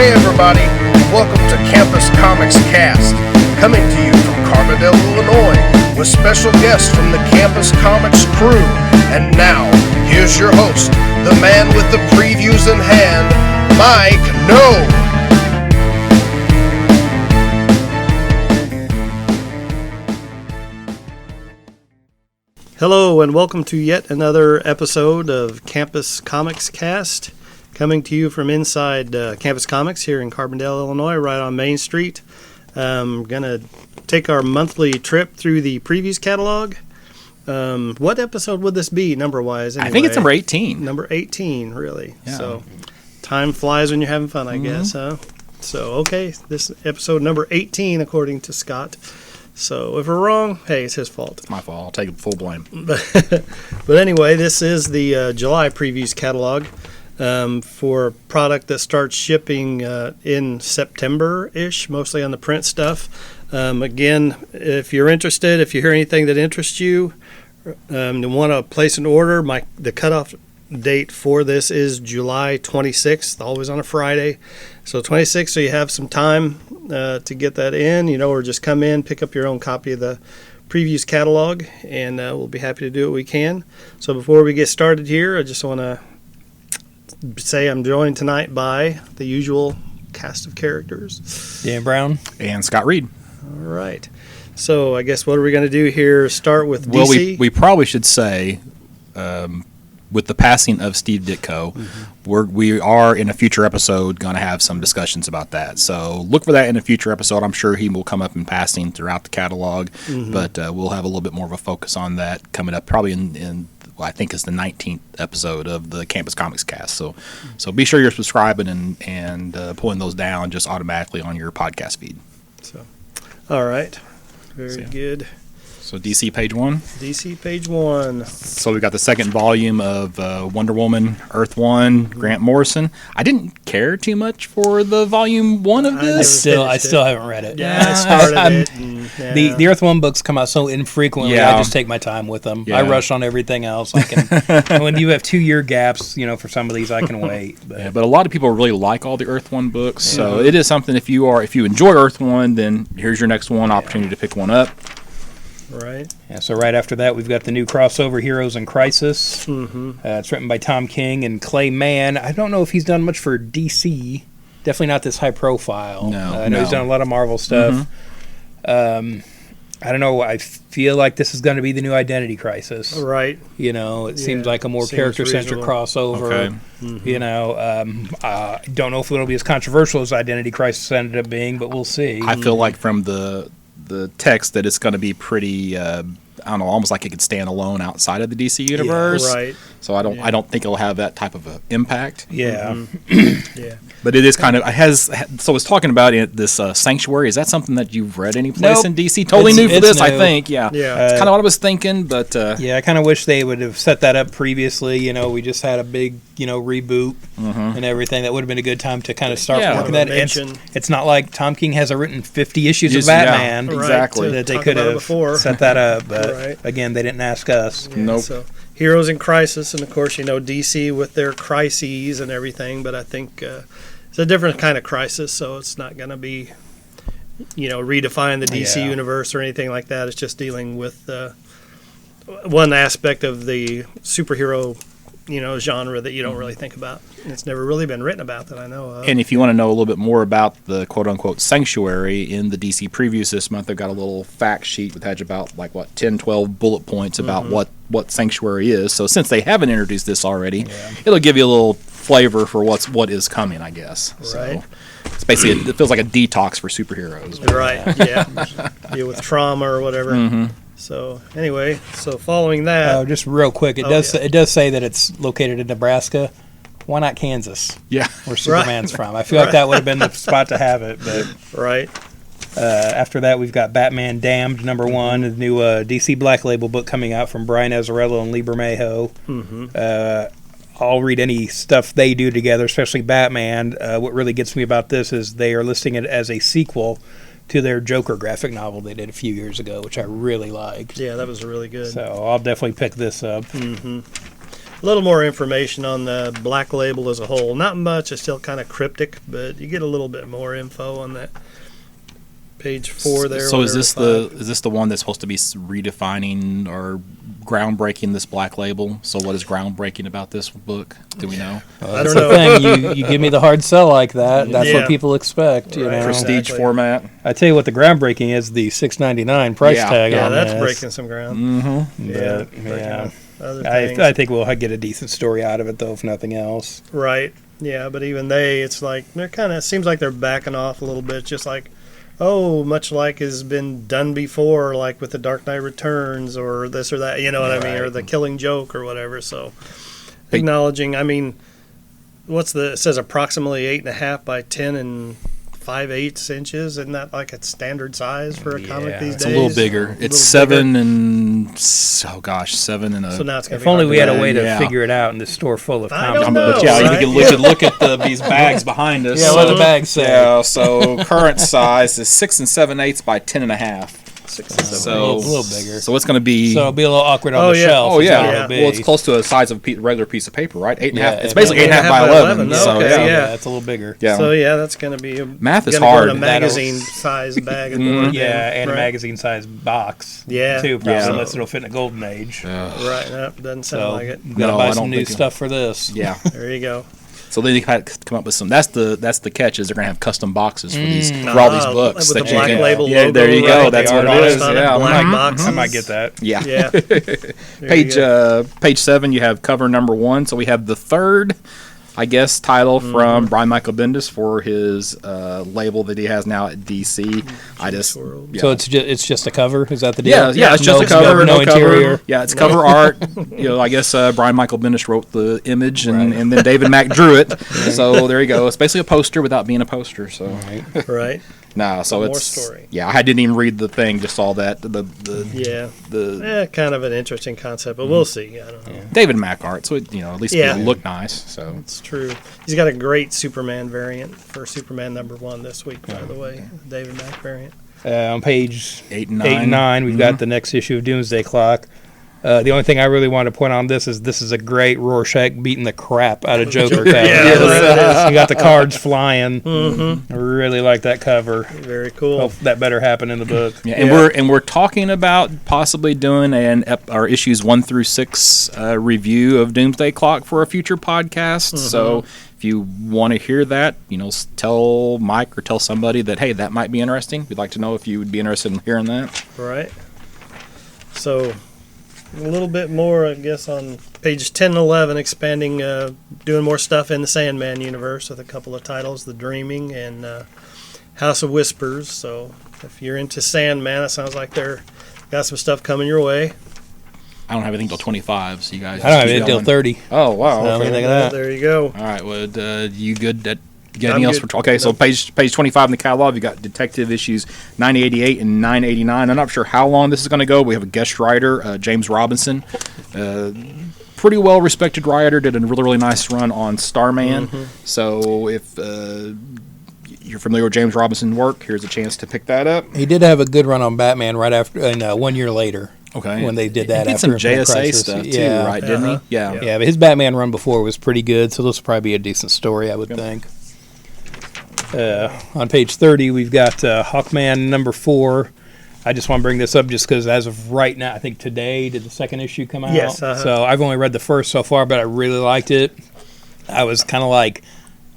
Hey everybody, welcome to Campus Comics Cast, coming to you from Carbondale, Illinois, with special guests from the Campus Comics crew. And now, here's your host, the man with the previews in hand, Mike No. Hello and welcome to yet another episode of Campus Comics Cast, coming to you from inside Campus Comics here in Carbondale, Illinois, right on Main Street. Going to take our monthly trip through the previews catalog. What episode would this be, number-wise? Anyway? I think it's number 18. Number 18, really. Yeah. So, time flies when you're having fun, I guess, huh? So, okay, this is episode number 18, according to Scott. So if we're wrong, hey, it's his fault. It's my fault. I'll take full blame. But anyway, this is the July previews catalog for a product that starts shipping in September-ish, mostly on the print stuff. Again, if you're interested, if you hear anything that interests you, and want to place an order, the cutoff date for this is July 26th, always on a Friday. So 26th, so you have some time to get that in, or just come in, pick up your own copy of the previews catalog, and we'll be happy to do what we can. So before we get started here, I just want to say I'm joined tonight by the usual cast of characters. Dan Brown. And Scott Reed. All right. So I guess what are we going to do here? Start with DC? Well, we probably should say, with the passing of Steve Ditko, we are in a future episode going to have some discussions about that. So look for that in a future episode. I'm sure he will come up in passing throughout the catalog, but we'll have a little bit more of a focus on that coming up probably in I think it's the 19th episode of the Campus Comics Cast. So be sure you're subscribing and pulling those down just automatically on your podcast feed. So, all right. Very good. So DC page 1. DC page 1. So we got the second volume of Wonder Woman, Earth 1, Grant Morrison. I didn't care too much for the volume 1 of this. I still haven't read it. Yeah, I started it. The Earth 1 books come out so infrequently. Yeah. I just take my time with them. Yeah. I rush on everything else. I can. When you have 2-year gaps, for some of these I can wait. But a lot of people really like all the Earth 1 books. So it is something if you enjoy Earth 1, then here's your next one opportunity to pick one up. Right. Yeah, so right after that, we've got the new crossover Heroes in Crisis. It's written by Tom King and Clay Mann. I don't know if he's done much for DC. Definitely not this high profile. I know he's done a lot of Marvel stuff. I don't know. I feel like this is going to be the new Identity Crisis. Right. It seems like a more character-centric crossover. Okay. I don't know if it'll be as controversial as Identity Crisis ended up being, but we'll see. I feel like from the text that it's going to be pretty almost like it could stand alone outside of the DC universe. Yeah, right. So I don't think it'll have that type of a impact. Yeah. Yeah. But it is kind of so it's talking about this Sanctuary. Is that something that you've read any place in DC? Totally new for this, new. I think. Yeah. Yeah. It's kind of what I was thinking, but yeah, I kind of wish they would have set that up previously. We just had a big reboot and everything. That would have been a good time to kind of start working that. It's not like Tom King hasn't written 50 issues of Batman. Yeah, exactly. That they could have set that up, but Right. again, they didn't ask us. Yeah, Nope. So Heroes in Crisis, and of course, DC with their crises and everything, but I think it's a different kind of crisis, so it's not going to be, redefine the DC universe or anything like that. It's just dealing with one aspect of the superhero, genre that you don't really think about. It's never really been written about that I know of. And if you want to know a little bit more about the quote-unquote Sanctuary in the DC previews this month, they've got a little fact sheet that has about 10, 12 bullet points about what Sanctuary is. So since they haven't introduced this already, it'll give you a little flavor for what is coming, I guess. Right. So it's basically it feels like a detox for superheroes. Right, yeah. Deal with trauma or whatever. So anyway, following that, Just real quick, it does say that it's located in Nebraska. Why not Kansas? Yeah. Where Superman's from. I feel like that would have been the spot to have it. But right. After that, we've got Batman Damned #1, the new DC Black Label book coming out from Brian Azzarello and Lee Bermejo. I'll read any stuff they do together, especially Batman. What really gets me about this is they are listing it as a sequel to their Joker graphic novel they did a few years ago, which I really liked. Yeah, that was really good. So I'll definitely pick this up. a little more information on the Black Label as a whole. Not much. It's still kind of cryptic, but you get a little bit more info on that. Page 4 there. So is whatever, this the one that's supposed to be redefining or groundbreaking this Black Label? So what is groundbreaking about this book? Do we know? I That's don't the know. thing. You give me the hard sell like that. That's Yeah. what people expect. You Right. know. Prestige Exactly. format. I tell you what, the groundbreaking is the $6.99 price Yeah. tag. Yeah, on that's this. breaking some ground. Mm-hmm. Yeah, But, breaking yeah. other things. I think we'll get a decent story out of it, though, if nothing else. Right. Yeah, but even it's like they're kind of seems like they're backing off a little bit, just like, much like has been done before, like with the Dark Knight Returns or this or that, you know what I mean, or the Killing Joke or whatever. So acknowledging, I mean, it says approximately 8.5 by 10 and 5/8 inches. Isn't that like a standard size for a comic these It's days? a little bigger. A It's little bigger. 7 and 7 and a. So now it's gonna If be only hard we to had a buy. way to Yeah. figure it out in this store full of I comics. don't know. But yeah, right? you could look at these bags behind us. Yeah, what the bag say? Yeah, so current size is 6 7/8 by 10.5. 6 and 7. So a little bigger. So it's going to be. So it'll be a little awkward on Oh, the yeah. shelf. Oh is yeah. what it'll be. Well, it's close to the size of a regular piece of paper, right? 8.5. Yeah, It's basically 8.5 by 11. No, So okay, yeah. It's a little bigger. Yeah. So yeah, that's going to be Math is gonna go hard. in a magazine size bag. at work Yeah, then, and a right? magazine size box. Yeah. Too, probably, Yeah. unless it'll fit in a golden age. Right, no, doesn't sound So like it. we gotta No, buy I some don't new think it- stuff for this. Yeah. There you go. So then you had to come up with some. That's the catch is they're gonna have custom boxes for these for all these books with that the you Black can. Label Yeah, logo. there you go. right? That's The what art it is. on Yeah. black Mhm. boxes. I might get that. Yeah. Yeah. There Page you go. page 7, you have cover number 1. So we have the third, I guess, title from Brian Michael Bendis for his label that he has now at DC. I just World. yeah. So it's just a cover. Is that the deal? yeah, it's just No- a cover, no cover. interior. Yeah, it's cover art. I guess Brian Michael Bendis wrote the image, and, Right. and then David Mack drew it. So there you go. It's basically a poster without being a poster. So Right. no, so More it's story. Yeah, I didn't even read the thing; just saw that Yeah. the Kind of an interesting concept, but we'll see. I don't know. David Mack art. So it, at least Yeah. it'll look nice. So It's true. He's got a great Superman variant for Superman #1 this week, by the way. David Mack variant. On page 8 and 9, we've got the next issue of Doomsday Clock. The only thing I really want to point on this is a great Rorschach beating the crap out of Joker cover. Yeah, that You got the cards flying. Mm-hmm. I really like that cover. Very cool. Hope that better happen in the book. Yeah, and we're talking about possibly doing our issues 1 through 6 review of Doomsday Clock for a future podcast. So if you want to hear that, tell Mike or tell somebody that hey, that might be interesting. We'd like to know if you would be interested in hearing that. Right. So, a little bit more, I guess, on page 10 and 11, expanding, doing more stuff in the Sandman universe with a couple of titles, The Dreaming and House of Whispers. So, if you're into Sandman, it sounds like they're got some stuff coming your way. I don't have anything till 25, so you guys. I don't have keep it until going. 30. Oh wow! So, okay. anything like that. There you go. All right. Well, you good? You got I'm anything else good. for? Okay, so Nope. page 25 in the catalog, you got Detective issues 988 and 989. I'm not sure how long this is going to go. We have a guest writer, James Robinson, pretty well respected writer. Did a really nice run on Starman. So if you're familiar with James Robinson's work, here's a chance to pick that up. He did have a good run on Batman right after, 1 year later. Okay. When they did that He did after some Infinite JSA Crisis. stuff too, Yeah. right? Didn't he? Yeah. Yeah. Yeah, but his Batman run before was pretty good, so this will probably be a decent story, I would think. On page 30, we've got Hawkman #4. I just want to bring this up just because as of right now, I think today did the second issue come out? Yes, So I've only read the first so far, but I really liked it. I was kind of like,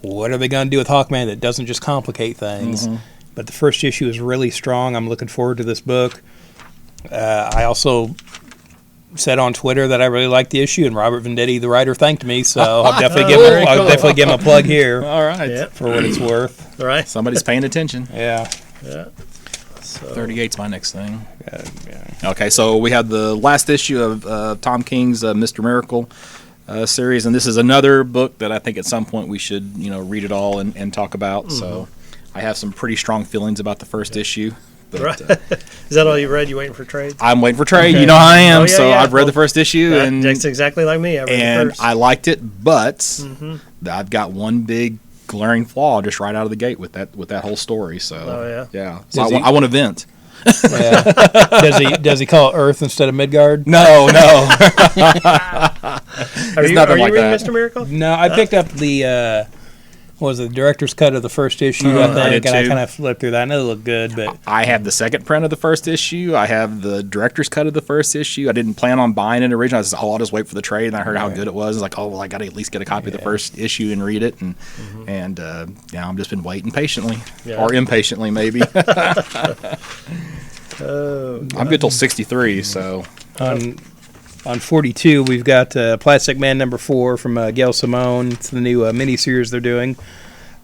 what are they going to do with Hawkman that doesn't just complicate things? But the first issue is really strong. I'm looking forward to this book. I also said on Twitter that I really liked the issue, and Robert Venditti, the writer, thanked me. So I'll definitely give him a plug here All right. Yeah. for what it's worth. All right. Somebody's paying attention. Yeah. Yeah. So, 38's my next thing. Yeah. Okay, so we have the last issue of Tom King's Mr. Miracle series, and this is another book that I think at some point we should, read it all and talk about. So I have some pretty strong feelings about the first issue. But, right. Is that all you read? You waiting for trades? I'm waiting for trade. Okay. You know how I am. Oh, yeah, so yeah. I've read Well, the first issue, and That's exactly like me. I read the and first. I liked it, but I've got one big glaring flaw just right out of the gate with that whole story. So Oh, yeah? So Does I he- want to vent. Yeah. Does he call it Earth instead of Midgard? No. Are you nothing like reading that. Mr. Miracle? No, I picked up the what was it, the director's cut of the first issue, I I think, did and I too. kind of flipped through that. I know it looked good, but I have the second print of the first issue. I have the director's cut of the first issue. I didn't plan on buying it originally. I was just, I'll just wait for the trade, and I heard how good it was. I was like, oh, well, I got to at least get a copy of the first issue and read it. And yeah, I've just been waiting patiently, Yeah. or impatiently, maybe. I'm good till 63, so on 42, we've got Plastic Man #4 from Gail Simone. It's the new miniseries they're doing.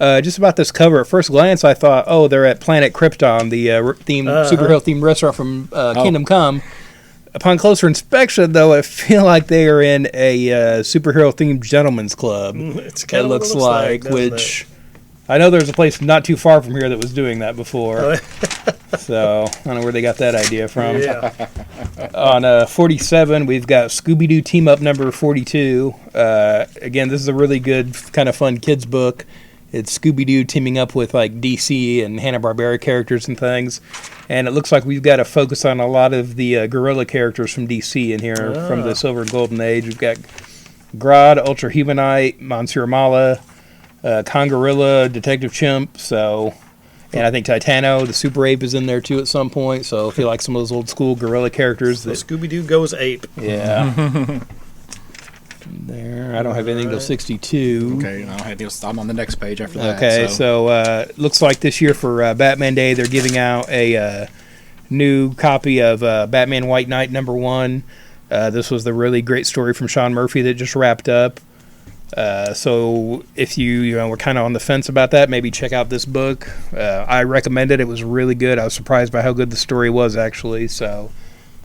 Just about this cover, at first glance, I thought, oh, they're at Planet Krypton, the superhero-themed restaurant from Kingdom Come. Upon closer inspection, though, I feel like they are in a superhero-themed gentleman's club. It's kind It of what looks like, doesn't which I know there's a place not too far from here that was doing that before. So I don't know where they got that idea from. it? Yeah. On 47, we've got Scooby-Doo Team Up number 42. Again, this is a really good, kind of fun kids book. It's Scooby-Doo teaming up with like DC and Hanna-Barbera characters and things. And it looks like we've got to focus on a lot of the gorilla characters from DC in here from the Silver and Golden Age. We've got Grodd, Ultra Humanite, Monsieur Mala, Kongorilla, Detective Chimp, and I think Titano, the Super Ape, is in there too at some point. So if you like some of those old school gorilla characters, So Scooby-Doo goes ape. yeah. There, I don't have anything till 62. okay, I'm on the next page after that. Okay, so looks like this year for Batman Day, they're giving out a new copy of Batman White Knight #1. This was the really great story from Sean Murphy that just wrapped up. So if you were kind of on the fence about that, maybe check out this book. I recommend it. It was really good. I was surprised by how good the story was, actually. So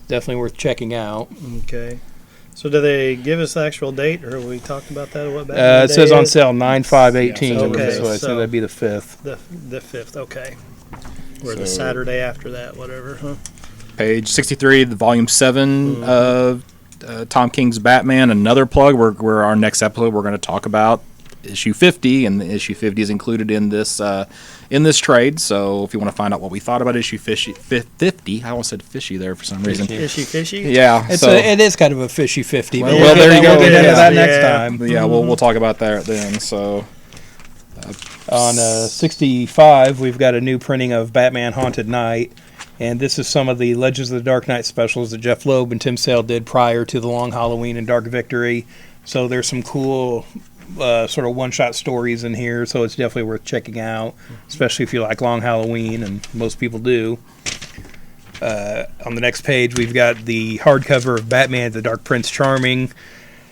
definitely worth checking out. Okay. So do they give us the actual date, or we talked about that? What Batman It Day says on is? sale 9/5/18. Okay, so I so- think that'd be the 5th. The 5th. Okay. Or the So- Saturday after that, whatever. Huh? Page 63, the volume 7 of Tom King's Batman. Another plug. Where our next episode we're going to talk about issue 50, and the issue 50 is included in this trade. So if you want to find out what we thought about issue 50, I almost said fishy there for some reason. Is she fishy? Yeah, It is kind of a fishy 50. But Well, there you go. We'll get into Yeah. that next Yeah. time. yeah, we'll talk about that then. So On 65, we've got a new printing of Batman Haunted Knight. And this is some of the Legends of the Dark Knight specials that Jeff Loeb and Tim Sale did prior to the Long Halloween and Dark Victory. So there's some cool sort of one-shot stories in here, so it's definitely worth checking out, especially if you like Long Halloween, and most people do. On the next page, we've got the hardcover of Batman the Dark Prince Charming.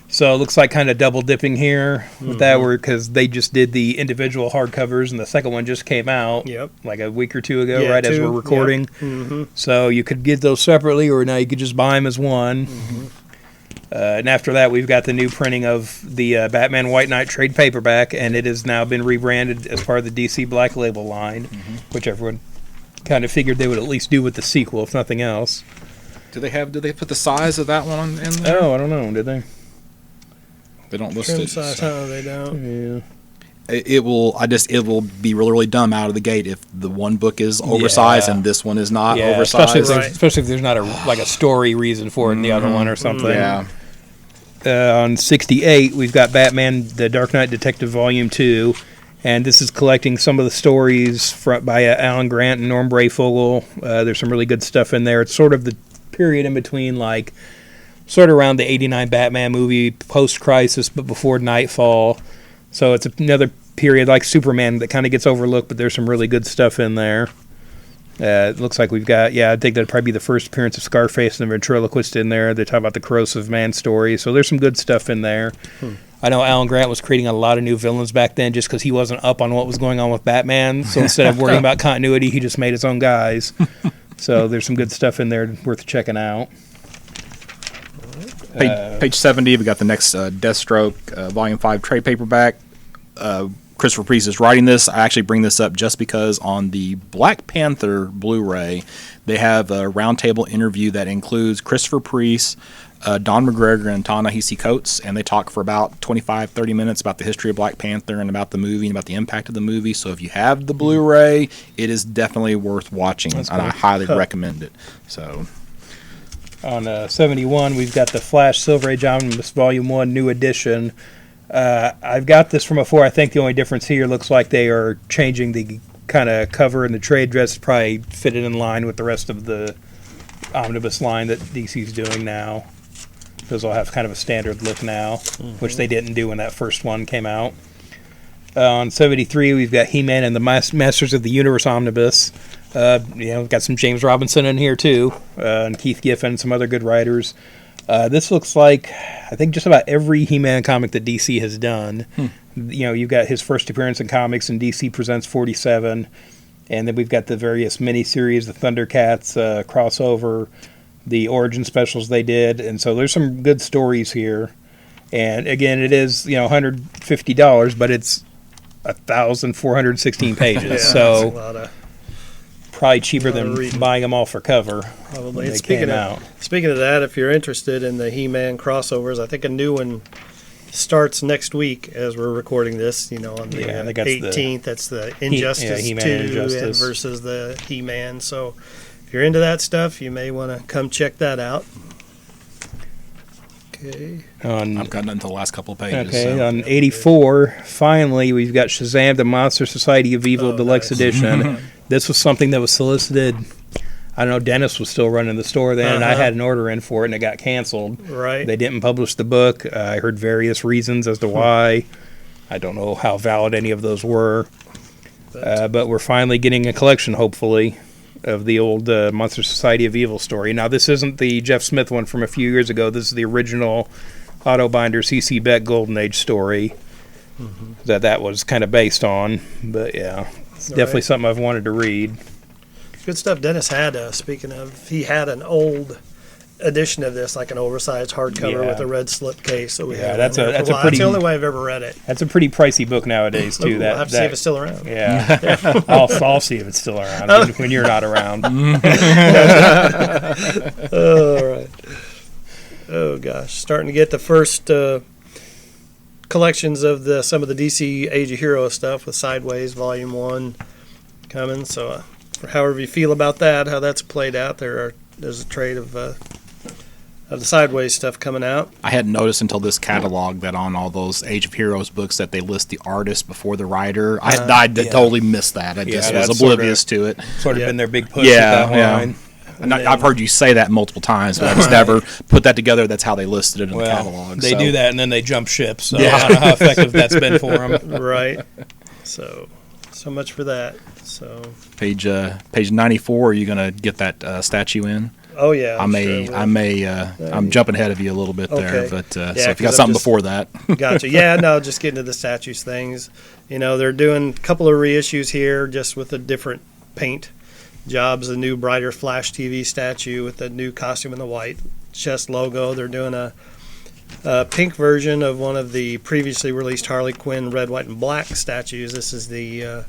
So it looks like kind of double dipping here with that, because they just did the individual hardcovers, and the second one just came out Yep. like a week or two ago, Yeah, right as 2, we're recording. Yep. Mm-hmm. So you could get those separately, or now you could just buy them as one. And after that, we've got the new printing of the Batman White Knight trade paperback, and it has now been rebranded as part of the DC Black Label line, which everyone kind of figured they would at least do with the sequel, if nothing else. do they put the size of that one in there? Oh, I don't know. Did they? They don't list Trim it. size, so. they don't. Yeah. It will be really, really dumb out of the gate if the one book is oversized Yeah. and this one is not Yeah, oversized. especially if there's not a story reason for it in the other one or something. Yeah. On 68, we've got Batman: The Dark Knight Detective Volume 2, and this is collecting some of the stories by Alan Grant and Norm Brayfogle. There's some really good stuff in there. It's sort of the period in between, like, sort of around the 89 Batman movie, post-Crisis, but before Nightfall. So it's another period like Superman that kind of gets overlooked, but there's some really good stuff in there. It looks like we've got, I think that'd probably be the first appearance of Scarface and the ventriloquist in there. They talk about the corrosive man story. So there's some good stuff in there. I know Alan Grant was creating a lot of new villains back then just because he wasn't up on what was going on with Batman. So instead of worrying about continuity, he just made his own guys. So there's some good stuff in there worth checking out. Page 70, we got the next Deathstroke Volume 5 trade paperback. Christopher Priest is writing this. I actually bring this up just because on the Black Panther Blu-ray, they have a roundtable interview that includes Christopher Priest, Don McGregor, and Ta-Nehisi Coates, and they talk for about 25-30 minutes about the history of Black Panther and about the movie and about the impact of the movie. So if you have the Blu-ray, it is definitely worth watching, and I highly recommend it. So On 71, we've got the Flash Silver Age Omnibus Volume 1 New Edition. I've got this from before. I think the only difference here looks like they are changing the kind of cover and the trade dress to probably fit it in line with the rest of the omnibus line that DC's doing now. Those all have kind of a standard look now, which they didn't do when that first one came out. On 73, we've got He-Man and the Masters of the Universe Omnibus. We've got some James Robinson in here too, and Keith Giffen, some other good writers. This looks like, I think, just about every He-Man comic that DC has done. You've got his first appearance in comics in DC Presents 47, and then we've got the various miniseries, the Thundercats crossover, the origin specials they did, and so there's some good stories here. And again, it is $150, but it's 1,416 pages, Yeah, so that's a lot of probably cheaper lot of than reading. buying them all for cover. probably. when they And speaking came of out. speaking of that, if you're interested in the He-Man crossovers, I think a new one starts next week as we're recording this. On the Yeah, I think that's the 18th. That's the Injustice He-Man 2 Injustice. versus the He-Man. So if you're into that stuff, you may want to come check that out. Okay. I've gotten until the last couple of pages. Okay, so. on 84, finally, we've got Shazam, the Monster Society of Evil Oh, Deluxe nice. Edition. This was something that was solicited. I don't know, Dennis was still running the store then, and I Uh-huh. had an order in for it, and it got canceled. Right. They didn't publish the book. I heard various reasons as to why. I don't know how valid any of those were. But we're finally getting a collection, hopefully, of the old Monster Society of Evil story. Now, this isn't the Jeff Smith one from a few years ago. This is the original Otto Binder C.C. Beck Golden Age story that was kind of based on. But, yeah, it's definitely Right. something I've wanted to read. Good stuff. Dennis had, speaking of, he had an old edition of this, like an oversized hardcover Yeah. with a red slip case. So we Yeah, have that's one a- here for that's a while. pretty- That's the only way I've ever read it. That's a pretty pricey book nowadays, too. Ooh, I'll have to see if it's still around. Yeah, I'll see if it's still around when you're not around. Oh, all right. Oh gosh, starting to get the first collections of some of the DC Age of Heroes stuff with Sideways Volume 1 coming. So, however you feel about that, how that's played out, there's a trade of the Sideways stuff coming out. I hadn't noticed until this catalog that on all those Age of Heroes books that they list the artist before the writer. I totally missed that. I just was that's oblivious to it. Sort of Yeah. been their big push Yeah, with that yeah. line. And I've heard you say that multiple times, but I just never put that together. That's how they listed it in the catalog. They so. do that and then they jump ship. So Yeah. I don't know how effective that's been for them. Right. So much for that. So, Page 94. Are you gonna get that statue in? oh yeah. I may. sure I may. I'm jumping ahead of you a little bit there, Okay. but Yeah, so if you 'cause got I'm something just- before that, Gotcha. Yeah, no, just getting to the statues things. They're doing a couple of reissues here just with a different paint jobs. A new brighter Flash TV statue with the new costume and the white chest logo. They're doing a pink version of one of the previously released Harley Quinn red, white, and black statues. This is the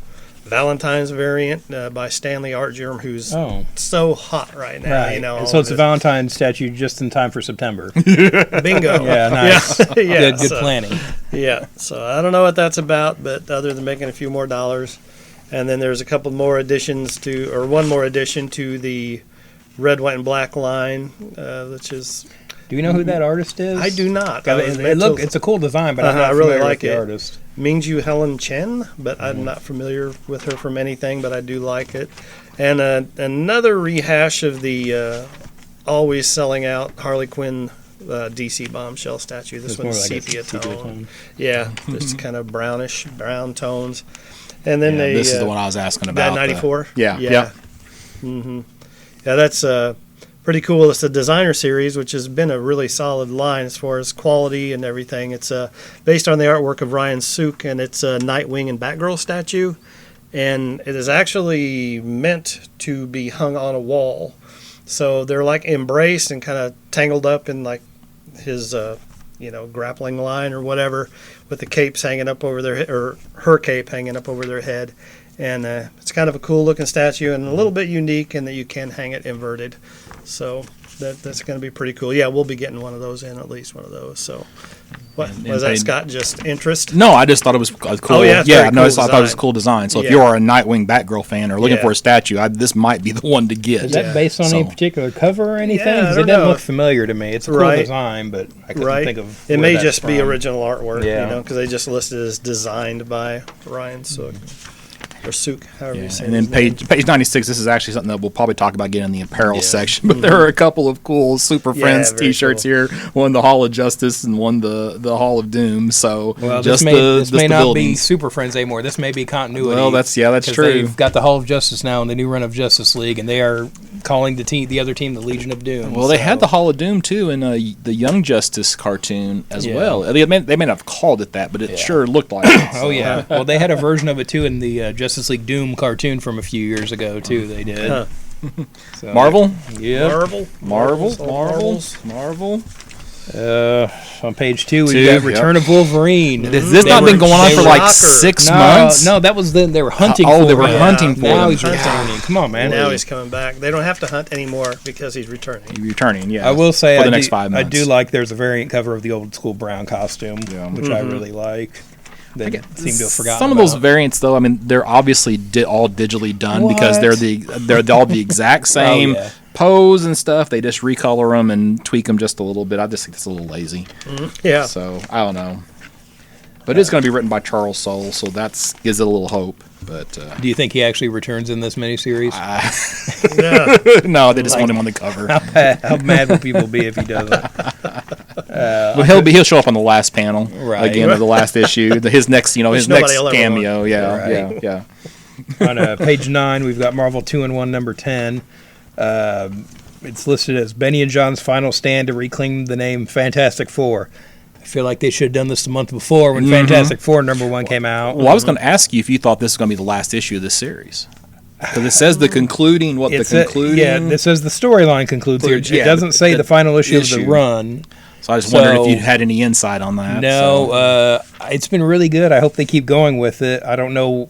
Valentine's variant by Stanley Artgerm, who's Oh, so hot right now. right. All So of it's a his- Valentine's statue just in time for September. bingo. Yeah, nice. Yeah, yeah, Good so- planning. Yeah, so I don't know what that's about, but other than making a few more dollars. And then there's a couple more additions one more addition to the red, white, and black line, which is, Do you know who that artist is? I do not. It's a cool design, but I'm Uh-huh, not I really familiar like with the it. artist. Mingju Helen Chen, but I'm not familiar with her from anything, but I do like it. And another rehash of the always selling out Harley Quinn DC bombshell statue. This It's one's more like a sepia sepia tone. tone. Yeah, it's kind of brownish, brown tones. And then yeah, they this is the one I was asking that about. 94. Yeah, yeah. yeah. Mm-hmm. Yeah, that's pretty cool. It's a designer series, which has been a really solid line as far as quality and everything. It's based on the artwork of Ryan Sook, and it's a Nightwing and Batgirl statue. And it is actually meant to be hung on a wall. So they're like embraced and kind of tangled up in like his, grappling line or whatever, with the capes hanging up over their or her cape hanging up over their head. And it's kind of a cool looking statue and a little bit unique in that you can hang it inverted. So that's going to be pretty cool. Yeah, we'll be getting one of those in, at least one of those. So, what And was that, they- Scott? Just interest? No, I just thought it was cool. Oh, yeah, it's very no, cool I thought it was a design. cool design. So if Yeah. you are a Nightwing Batgirl fan or looking Yeah. for a statue, this might be the one to get. Is that based on So- any particular cover or anything? Yeah, I 'Cause don't it doesn't know. look familiar to me. It's a cool Right. design, but I couldn't Right. think of It where may that's just be from. original artwork, Yeah. because they just listed as designed by Ryan Sook or Sook, however Yeah, you say and then his name. page 96, this is actually something that we'll probably talk about getting in the apparel Yeah. section, but there are a couple of cool Super Yeah, Friends very t-shirts cool. here, one the Hall of Justice and one the Hall of Doom. So Well, just this may the not be buildings. Super Friends anymore. This may be continuity. Well, that's 'cause true. They've got the Hall of Justice now in the new run of Justice League, and they are calling the other team the Legion of Doom. Well, they had so- the Hall of Doom too in the Young Justice cartoon as Yeah. well. They may not have called it that, but it Yeah. sure looked like it. Oh yeah. Well, they had a version of it too in the Justice League Doom cartoon from a few years ago too. They did. Huh. So, Marvel, Yeah. Marvel, Marvel. On page 2, we've Two, got Return of Wolverine. Has this They not were- been going on they for were- like Shocker. 6 No, months? no, that was then they were hunting. Oh, for they were him. hunting for Now him. he's returning. Come on, man. Now he's coming back. They don't have to hunt anymore because he's returning. Returning, yeah. I will say for the I next do, 5 I months. do like there's a variant cover of the old school Brown costume, Yeah. which I really like. They seem to have forgotten Some of those about. variants, though, I mean, they're obviously all digitally done because What? they're all the exact same yeah. pose and stuff. They just recolor them and tweak them just a little bit. I just think it's a little lazy. Yeah. So I don't know, but it's going to be written by Charles Soule, so that gives it a little hope. But Do you think he actually returns in this miniseries? Yeah. no, they just want him on the cover. How mad will people be if he doesn't? But he'll show up on the last panel Right. again of the last issue. His next his nobody next will ever cameo. want. Yeah, Right. yeah. On page 9, we've got Marvel 2-in-1 number 10. It's listed as Benny and John's final stand to reclaim the name Fantastic Four. I feel like they should have done this the month before when Fantastic Four number 1 came out. Well, I was going to ask you if you thought this was going to be the last issue of this series. Because it says the concluding, Yeah, this says the storyline concludes here. Yeah, It doesn't say the final issue of issue. the run. So I just wondered if So- you had any insight on that. No, so. it's been really good. I hope they keep going with it. I don't know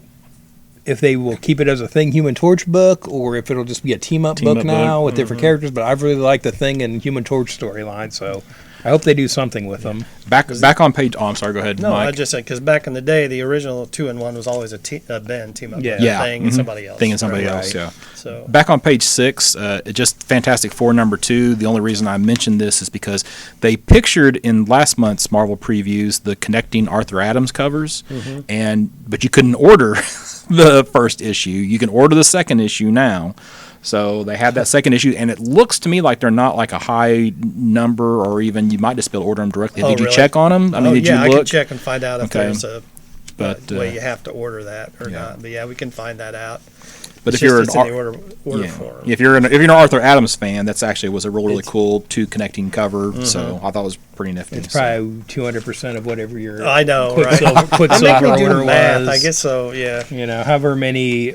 if they will keep it as a Thing Human Torch book or if it'll just be a team-up book Team-up now book. with different characters, but I've really liked the Thing and Human Torch storyline, so I hope they do something with them. Back on page. Oh, I'm sorry. Go ahead, No, Mike. I just said because back in the day, the original 2-in-1 was always a Ben team up. Yeah. with Yeah. Thing Mhm. and somebody else. Thing and somebody Right. else. Yeah. So Back on page 6, just Fantastic Four number 2. The only reason I mentioned this is because they pictured in last month's Marvel previews the connecting Arthur Adams covers, but you couldn't order the first issue. You can order the second issue now. So they have that second issue, and it looks to me like they're not like a high number, or even you might just be able to order them directly. Oh, Did you really? check on them? I mean, did yeah, you I look? can check and find out if Okay. there's a But, way you have to order that or yeah. not. But yeah, we can find that out. But It's if you're just an it's in the order yeah. form. If you're an Arthur Adams fan, that's actually was a really It's- cool two connecting cover. So I thought it was pretty nifty. It's so. probably 200% of whatever your I know, right? Quicksilver, I make Quicksilver me do order the math. was. I guess so. Yeah. You know, however many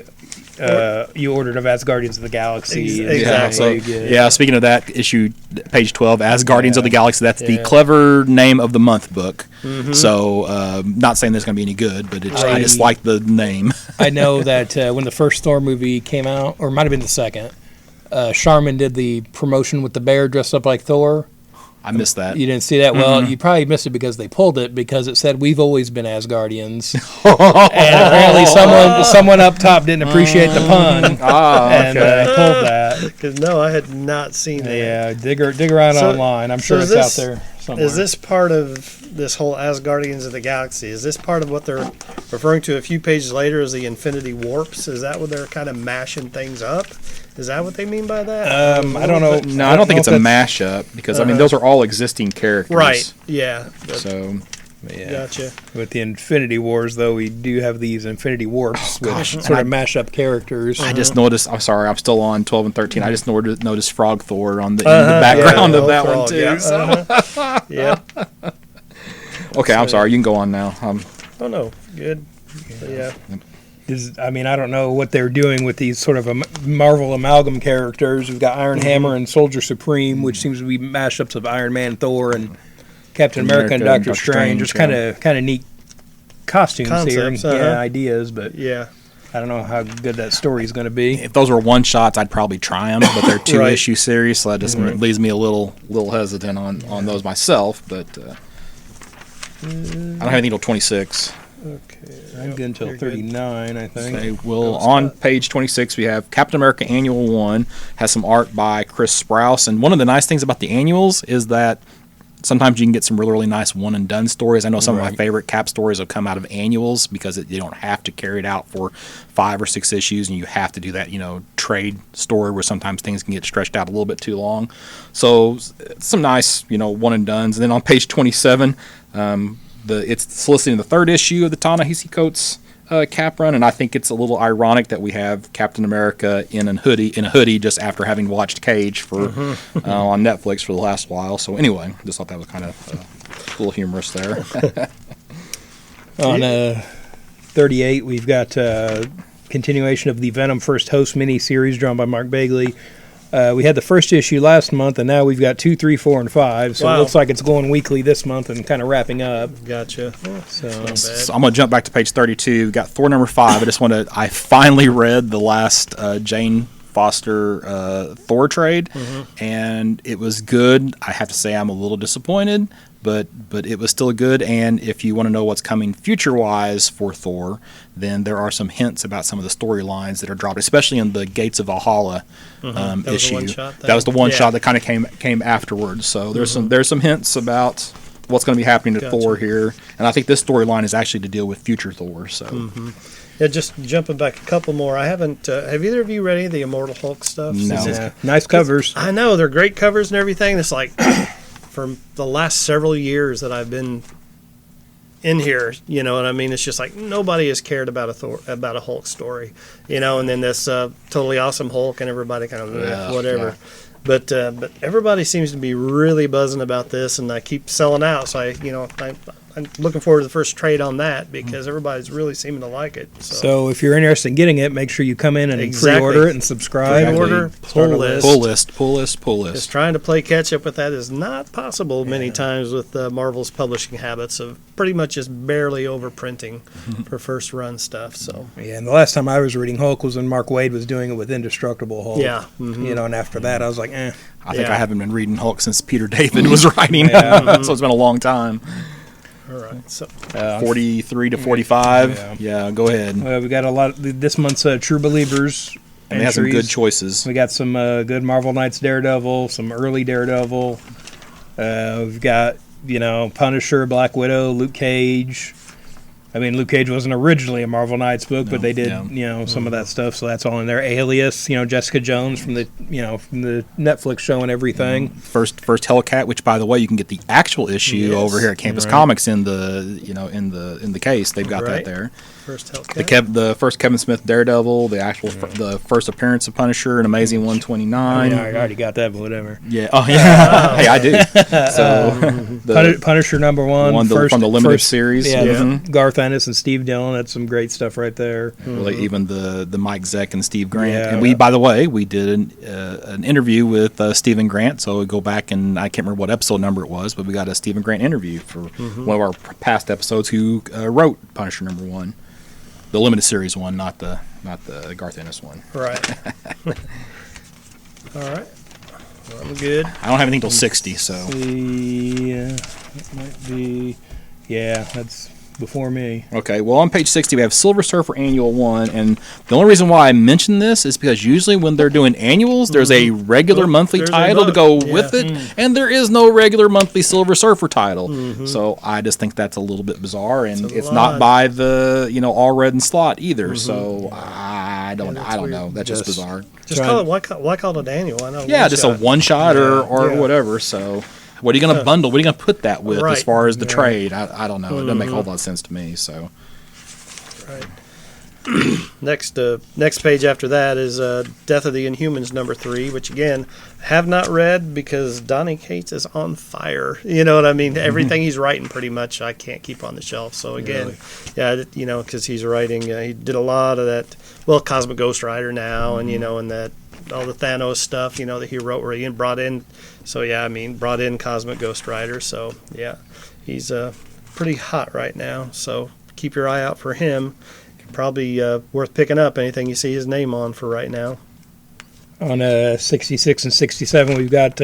you ordered of As Guardians of the Galaxy. Exactly. Yeah, so, You get- yeah, speaking of that, issue page 12, As Guardians of the Galaxy, that's the Yeah. clever name of the month book. So, not saying this is going to be any good, but I just like the name. I know that when the first Thor movie came out, or it might have been the second, Charmin did the promotion with the bear dressed up like Thor. I missed that. You didn't see that? Well, you probably missed it because they pulled it because it said we've always been Asgardians. And apparently someone up top didn't appreciate the pun and pulled that. Because no, I had not seen that. Yeah, dig around So- online. I'm so sure is it's this- out there somewhere. Is this part of this whole Asgardians of the Galaxy? Is this part of what they're referring to a few pages later as the Infinity Warps? Is that what they're kind of mashing things up? Is that what they mean by that? I don't know. No, I don't think it's a know if mashup because, I mean, those are all existing characters. Right. Yeah. But- So, that's- Yeah. Gotcha. With the Infinity Wars, though, we do have these Infinity Warps, which sort of mash up characters. I just noticed, I'm sorry, I'm still on 12 and 13. I just noticed Frog Thor on the, in the background yeah, of that one, Frog, too. yeah. So. Yeah. Okay, I'm sorry. You can go on now. Oh no. Good. Yeah. I don't know what they're doing with these sort of Marvel amalgam characters. We've got Iron Hammer and Soldier Supreme, which seems to be mashups of Iron Man, Thor, and Captain America and Doctor Strange. Just kind of neat costumes Concepts, here, yeah, ideas, but Yeah. I don't know how good that story's going to be. If those were one shots, I'd probably try them, but they're two Right. issue series, so that just leaves me a little hesitant on those myself. But I don't have anything till 26. Okay. I'm good until 39, I think. Okay, well, on page 26, we have Captain America Annual 1, has some art by Chris Sprouse. And one of the nice things about the annuals is that sometimes you can get some really, really nice one-and-done stories. I know some of my favorite Cap stories have come out of annuals because you don't have to carry it out for 5 or 6 issues, and you have to do that, trade story where sometimes things can get stretched out a little bit too long. So some nice, one-and-dones. And then on page 27, it's soliciting the 3rd issue of the Ta-Nehisi Coates Cap run, and I think it's a little ironic that we have Captain America in a hoodie just after having watched Cage for on Netflix for the last while. So anyway, just thought that was kind of a little humorous there. On 38, we've got continuation of the Venom First Host mini-series drawn by Mark Bagley. We had the first issue last month, and now we've got 2, 3, 4, and 5. So Wow. it looks like it's going weekly this month and kind of wrapping up. Gotcha. So So I'm going to jump back to page 32. We've got Thor number 5. I finally read the last Jane Foster Thor trade, and it was good. I have to say I'm a little disappointed, but it was still good. And if you want to know what's coming future-wise for Thor, then there are some hints about some of the storylines that are dropped, especially in the Gates of Valhalla That was the issue. one-shot thing? That was the one Yeah. shot that kind of came afterwards. So there's some hints about what's going to be happening to Gotcha. Thor here, and I think this storyline is actually to deal with future Thor. So. Yeah, just jumping back a couple more. I haven't. Have either of you read any of the Immortal Hulk stuff? No. Since it's- yeah, nice covers. I know they're great covers and everything. It's like for the last several years that I've been in here, you know what I mean? It's just like nobody has cared about about a Hulk story, and then this totally awesome Hulk and everybody kind of whatever. yeah. But everybody seems to be really buzzing about this, and I keep selling out. So I'm looking forward to the first trade on that because everybody's really seeming to like it. So if you're interested in getting it, make sure you come in and Exactly. pre-order it and subscribe. Pre-order, Start a pull list. Pull list. Just trying to play catch up with that is not possible many times with Marvel's publishing habits of pretty much just barely overprinting for first run stuff. So Yeah, and the last time I was reading Hulk was when Mark Waid was doing it with Indestructible Hulk. yeah, And after that, I was like, eh. I think Yeah. I haven't been reading Hulk since Peter David was writing, so it's been a long time. all right. So 43 to 45. Yeah. Yeah, go ahead. We got a lot of this month's True Believers. And they have some good entries. choices. We got some good Marvel Knights Daredevil, some early Daredevil. We've got, Punisher, Black Widow, Luke Cage. I mean, Luke Cage wasn't originally a Marvel Knights book, but they did, yeah. some of that stuff. So that's all in there. Alias, Jessica Jones from the Netflix show and everything. First Hellcat, which by the way, you can get the actual issue Yes. over here at Campus Comics in the in the case. They've got Right. that there. first Hellcat. The first Kevin Smith Daredevil, the actual the first appearance of Punisher, an Amazing 129. I already got that, but whatever. Yeah. Oh yeah. Hey, I do. So the Punisher number one, from the limited series. Yeah, Mhm. Garth Ennis and Steve Dillon. That's some great stuff right there. Well, even the Mike Zeck and Steve Grant. Yeah. And we, by the way, we did an interview with Stephen Grant. So we go back and I can't remember what episode number it was, but we got a Stephen Grant interview for one of our past episodes. Who wrote Punisher number 1, the limited series one, not the Garth Ennis one. Right. All right. Well, I'm good. I don't have anything till 60, so That might be. Yeah, that's before me. okay. Well, on page 60 we have Silver Surfer Annual 1, and the only reason why I mention this is because usually when they're doing annuals, there's a regular monthly There's a title to book, go yeah. with it, and there is no regular monthly Silver Surfer title. So I just think that's a little bit bizarre, and It's a it's lot. not by the all red and slot either. So I don't that's know. weird. That's just Just- bizarre. Just call it. Why call it annual? I know. Yeah, just a one shot or Yeah. whatever. So. What are you going to bundle? What are you going to put that with Right. as far as the trade? I don't know. It doesn't make a whole lot of sense to me. So Right. Next page after that is Death of the Inhumans number 3, which again have not read because Donny Cates is on fire. You know what I mean? Everything he's writing pretty much I can't keep on the shelf. So again, because he's writing, he did a lot of that. Well, Cosmic Ghost Rider now, and and that all the Thanos stuff, that he wrote where he brought in. So yeah, brought in Cosmic Ghost Rider. So yeah, he's pretty hot right now. So keep your eye out for him. probably worth picking up. Anything you see his name on for right now. On 66 and 67, we've got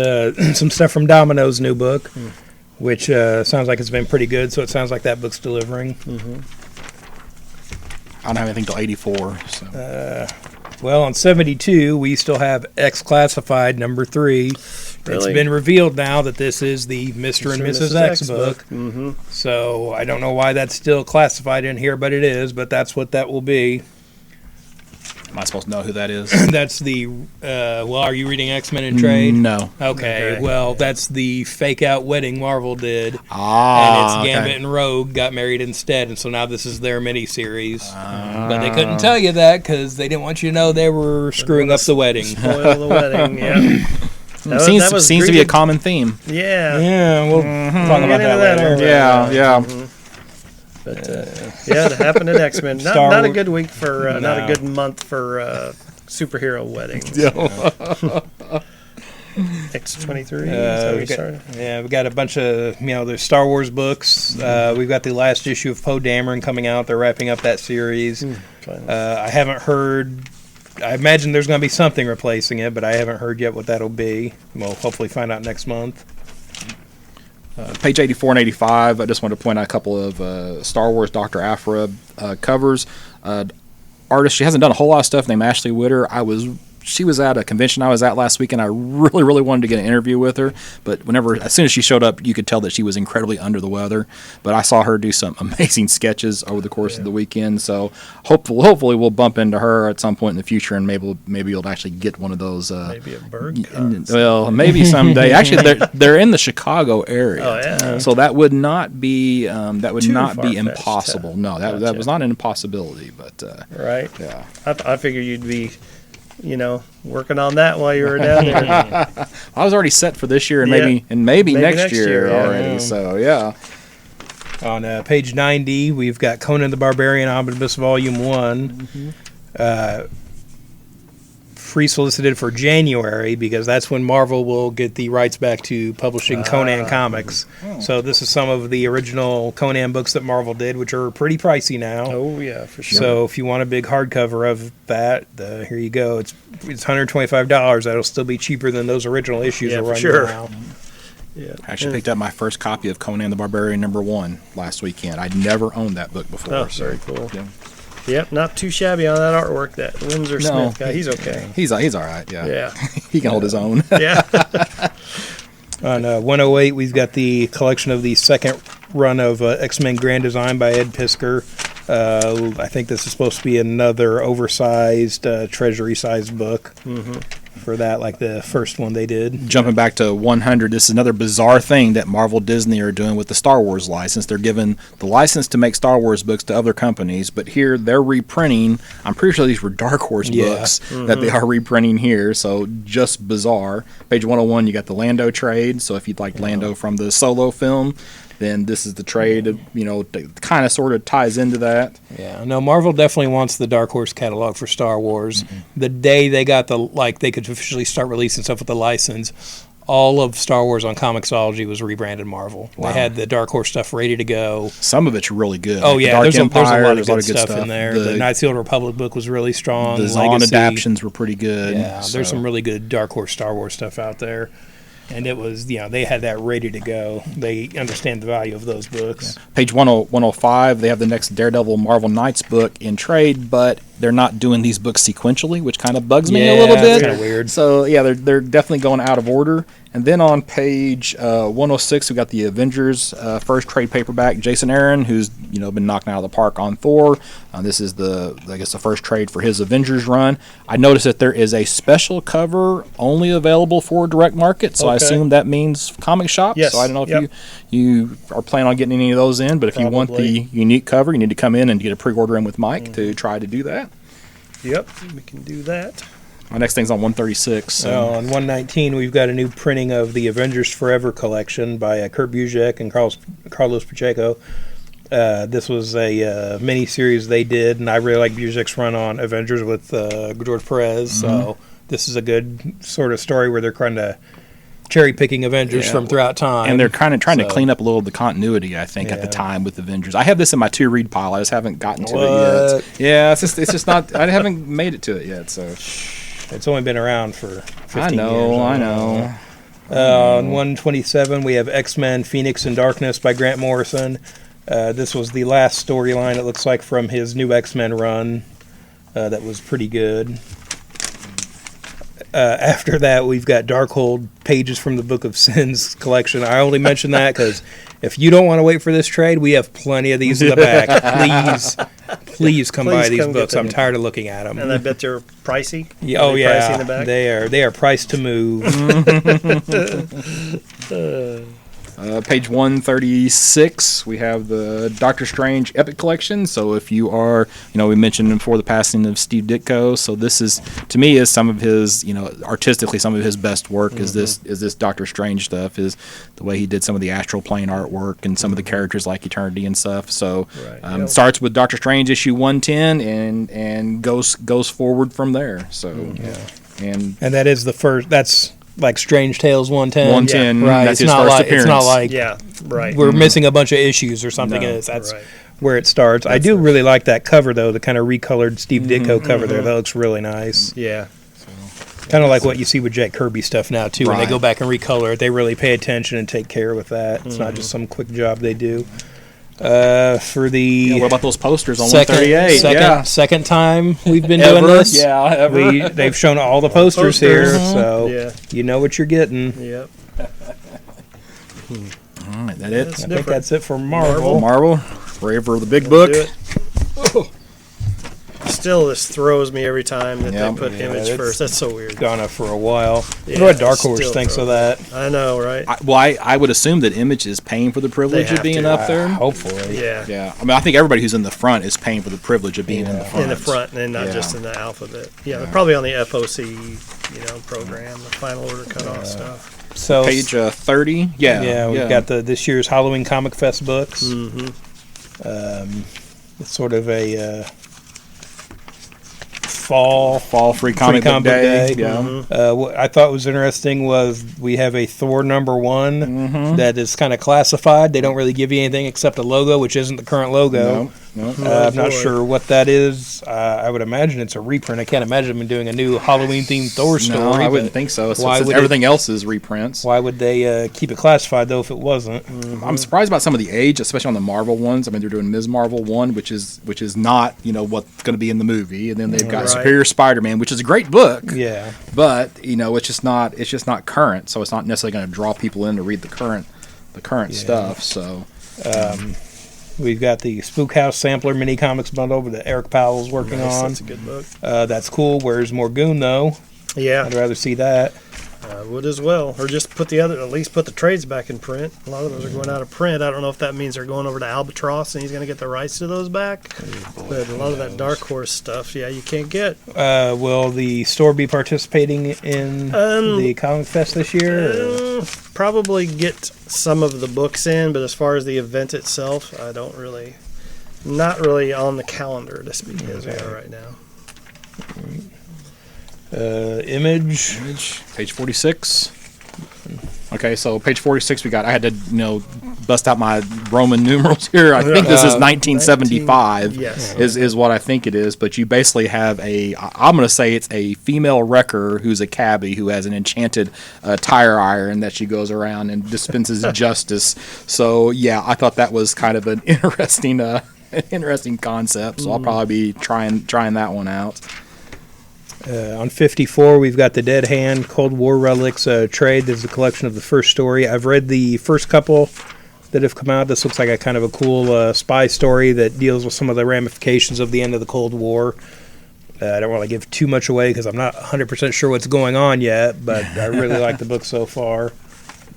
some stuff from Domino's new book, which sounds like it's been pretty good. So it sounds like that book's delivering. I don't have anything till 84. So. Well, on 72, we still have X Classified number 3. It's Really? been revealed now that this is the Mr. and Mrs. X book. Mm-hmm. So I don't know why that's still classified in here, but it is. But that's what that will be. Am I supposed to know who that is? That's the, well, are you reading X-Men in trade? No. Okay, well, that's the fake-out wedding Marvel did. Ah, And it's Gambit and Rogue got married instead, and so now this is their miniseries. But they couldn't tell you that because they didn't want you to know they were screwing up the wedding. Spoil the wedding. Yeah. Seems to be a common theme. Yeah. Yeah, we'll talk about Get into that that later. Yeah. But yeah, it happened in X-Men. Star Not a Wars- good week for, not a No. good month for superhero weddings. X-23. Is that where you started? we got a bunch of, there's Star Wars books. We've got the last issue of Poe Dameron coming out. They're wrapping up that series. I haven't heard. I imagine there's going to be something replacing it, but I haven't heard yet what that'll be. We'll hopefully find out next month. Page 84 and 85, I just wanted to point out a couple of Star Wars Dr. Aphra covers. Artist, she hasn't done a whole lot of stuff, named Ashley Witter. She was at a convention I was at last week, and I really, really wanted to get an interview with her. But as soon as she showed up, you could tell that she was incredibly under the weather. But I saw her do some amazing sketches over the course of the weekend. So hopefully we'll bump into her at some point in the future, and maybe you'll actually get one of those. Maybe a bird cut. Well, maybe someday. Actually, they're in the Chicago area. Oh, yeah. So that would not be Too far-fetched, impossible. No, that Gotcha. was not an impossibility. But Right. yeah. I figured you'd be, working on that while you were down there. I was already set for this year and Yeah. maybe next year yeah. already. So yeah, On page 90, we've got Conan the Barbarian Omnibus Volume 1. Free solicited for January because that's when Marvel will get the rights back to publishing Conan comics. So this is some of the original Conan books that Marvel did, which are pretty pricey now. Oh, yeah, for sure. So if you want a big hardcover of that, here you go. It's $125. That'll still be cheaper than those original issues Yeah, are for running sure. now. Yeah. I actually picked up my first copy of Conan the Barbarian #1 last weekend. I'd never owned that book before. Oh, so, very cool. Yeah. Yep, not too shabby on that artwork. That Windsor Smith guy, he's okay. He's all right. Yeah, Yeah. he can hold his own. Yeah. On 108, we've got the collection of the second run of X-Men Grand Design by Ed Piskor. I think this is supposed to be another oversized, treasury-sized book for that, like the first one they did. Jumping back to 100, this is another bizarre thing that Marvel Disney are doing with the Star Wars license. They're giving the license to make Star Wars books to other companies, but here they're reprinting. I'm pretty sure these were Dark Horse books that they are reprinting here, so just bizarre. Page 101, you got the Lando trade, so if you'd like Lando from the Solo film, then this is the trade, that kind of sort of ties into that. Yeah, no, Marvel definitely wants the Dark Horse catalog for Star Wars. The day they got they could officially start releasing stuff with the license, all of Star Wars on Comixology was rebranded Marvel. Wow. They had the Dark Horse stuff ready to go. Some of it's really good. Oh Like the yeah, Dark there's a Empire, lot of there's good stuff in there. The Knights of the Old Republic book was really strong. The Zahn Legacy. adaptions were pretty good. Yeah, so. there's some really good Dark Horse Star Wars stuff out there. And it was, they had that ready to go. They understand the value of those books. Page 105, they have the next Daredevil Marvel Knights book in trade, but they're not doing these books sequentially, which kind of bugs me a little bit. It's kind of weird. So, yeah, they're definitely going out of order. And then on page 106, we've got the Avengers first trade paperback. Jason Aaron, who's been knocked out of the park on Thor. This is the first trade for his Avengers run. I noticed that there is a special cover only available for direct market, so I assume that means comic shop. Yes. So I don't know if you are planning on getting any of those in, but if you want the unique cover, you need to come in and get a pre-order in with Mike to try to do that. Yep, we can do that. My next thing's on 136. On 119, we've got a new printing of the Avengers Forever collection by Kurt Busiek and Carlos Pacheco. This was a mini-series they did, and I really like Busiek's run on Avengers with George Perez. So this is a good sort of story where they're trying to cherry picking Avengers from throughout time, and they're kind of trying to So- clean up a little of the continuity. I think at the Yeah. time with Avengers, I have this in my to read pile. I just haven't gotten to it What? yet. Yeah, it's just not. I haven't made it to it yet. So It's only been around for 15 I years. know. On 127, we have X-Men: Phoenix and Darkness by Grant Morrison. This was the last storyline, it looks like, from his new X-Men run. That was pretty good. After that, we've got Darkhold, pages from the Book of Sins collection. I only mention that because if you don't want to wait for this trade, we have plenty of these in the back. Please come buy Please these come get books. I'm them. tired of looking at them. And I bet they're pricey. Yeah, Are oh they yeah, pricey in the back? they are priced to move. Page 136, we have the Doctor Strange Epic Collection. So if you are, we mentioned before the passing of Steve Ditko. So this is, to me, is some of his, artistically, some of his best work. Is this Doctor Strange stuff? Is the way he did some of the astral plane artwork and some of the characters like Eternity and stuff. So Right, it starts with Doctor Strange issue 110 and goes forward from there. So and And that is the first. That's like Strange Tales 110. 110, right? that's it's his not first like it's not appearance. like Yeah, right. we're missing a bunch of issues or something. No. in it. That's Right. where it starts. I do really like that cover though, the kind of recolored Steve Ditko cover there. That looks really nice. Yeah. Kind of like what you see with Jack Kirby stuff now too. When they Right. go back and recolor it, they really pay attention and take care with that. It's not just some quick job they do. For the what about those posters on second, 138? second time we've been Ever? doing this. Yeah, ever. They've shown all the posters here, so Yeah. you know what you're getting. Yep. All right, that it? That's I think different. that's it for Marvel. Marvel, Forever the Big We'll Book. do it. Still, this throws me every time that Yeah. they put Yeah, image it's first. That's so weird. Gone up for a while. I Yeah, wonder what Dark Horse still thinks of throws that. I know, right? I would assume that Image is paying for the privilege They of being have up to. there. Hopefully. Yeah. Yeah, I mean, I think everybody who's in the front is paying for the privilege of being in the front. In the front and not Yeah. just in the alphabet. Yeah, they're probably on the FOC, program, the final order cutoff stuff. So Page 30. Yeah, we've got this year's Halloween Comic Fest books. Mm-hmm. It's sort of a fall. Fall Free Comic Book Day. Yeah. What I thought was interesting was we have a Thor #1 that is kind of classified. They don't really give you anything except a logo, which isn't the current logo. No. I'm not boy. sure what that is. I would imagine it's a reprint. I can't imagine them doing a new Halloween-themed Thor story. No, I but wouldn't think so. why Since would everything else is reprints. Why would they keep it classified, though, if it wasn't? I'm surprised about some of the age, especially on the Marvel ones. I mean, they're doing Ms. Marvel 1, which is not what's going to be in the movie, and then they've got Right. Superior Spider-Man, which is a great book. Yeah. But it's just not current, so it's not necessarily going to draw people in to read the current stuff. So We've got the Spook House Sampler mini comics bundle that Eric Powell's working Nice, on. that's a good book. That's cool. Where's Morgoon, though? Yeah, I'd rather see that. I would as well. Or just at least put the trades back in print. A lot of those are going out of print. I don't know if that means they're going over to Albatross and he's going to get the rights to those back. But a lot of that Dark Horse stuff, you can't get. Will the store be participating in the Comic Fest this year? or- Probably get some of the books in, but as far as the event itself, I don't really, not really on the calendar to speak as we are right now. Image. page 46. Okay, so page 46, I had to bust out my Roman numerals here. I think this is 1975. Yes. is what I think it is. But you basically have I'm going to say it's a female wrecker who's a cabbie who has an enchanted tire iron that she goes around and dispenses justice. So yeah, I thought that was kind of an interesting concept. So I'll probably be trying that one out. On 54, we've got the Dead Hand Cold War Relics trade. There's a collection of the first story. I've read the first couple that have come out. This looks like a kind of a cool spy story that deals with some of the ramifications of the end of the Cold War. I don't want to give too much away because I'm not 100% sure what's going on yet, but I really like the book so far.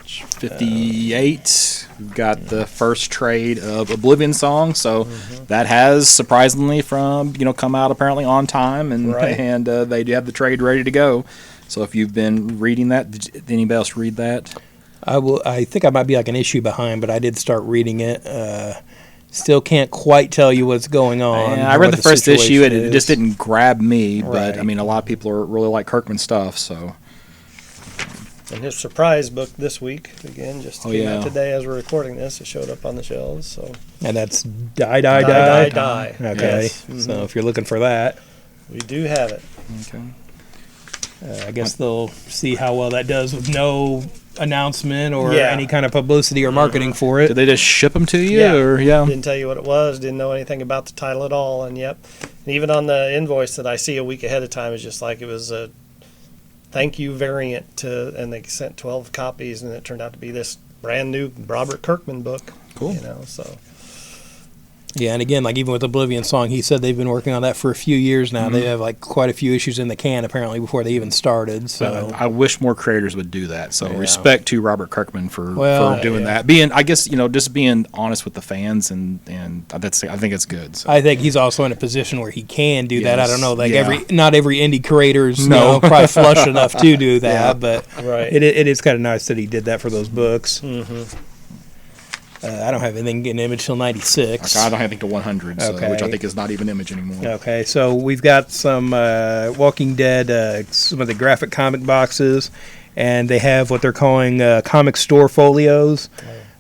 58, we've got the first trade of Oblivion Song, so that has surprisingly come out apparently on time, and Right. and they do have the trade ready to go. So if you've been reading that, did anybody else read that? I think I might be like an issue behind, but I did start reading it. Still can't quite tell you what's going on. I or read what the first issue, situation and it just is. didn't grab me. But Right. I mean, a lot of people really like Kirkman stuff, so And his surprise book this week, again, just Oh, came yeah. out today as we're recording this. It showed up on the shelves. So And that's Die, Die. Okay, Yes. Mhm. so if you're looking for that, We do have it. Okay. I guess they'll see how well that does with no announcement or Yeah. any kind of publicity or marketing for it. Did they just ship them to you, Yeah. or Didn't tell you what it was. Didn't know anything about the title at all. And yep, and even on the invoice that I see a week ahead of time, it's just like it was a thank you variant to, and they sent 12 copies, and it turned out to be this brand new Robert Kirkman book. Cool. You know, so Yeah, and again, like even with Oblivion Song, he said they've been working on that for a few years now. They have like quite a few issues in the can apparently before they even started. So I wish more creators would do that. So Yeah. respect to Robert Kirkman for Well, doing yeah. that. Being, I guess, just being honest with the fans, and that's, I think it's good. So. I think he's also in a position where he can do that. I Yes, don't know, like yeah. not every indie creator's No. probably flush enough to do that, Yeah. but right. it is kind of nice that he did that for those books. Mm-hmm. I don't have anything in Image till '96. I don't have anything to 100, so, Okay. which I think is not even Image anymore. Okay, so we've got some Walking Dead, some of the graphic comic boxes, and they have what they're calling comic store folios.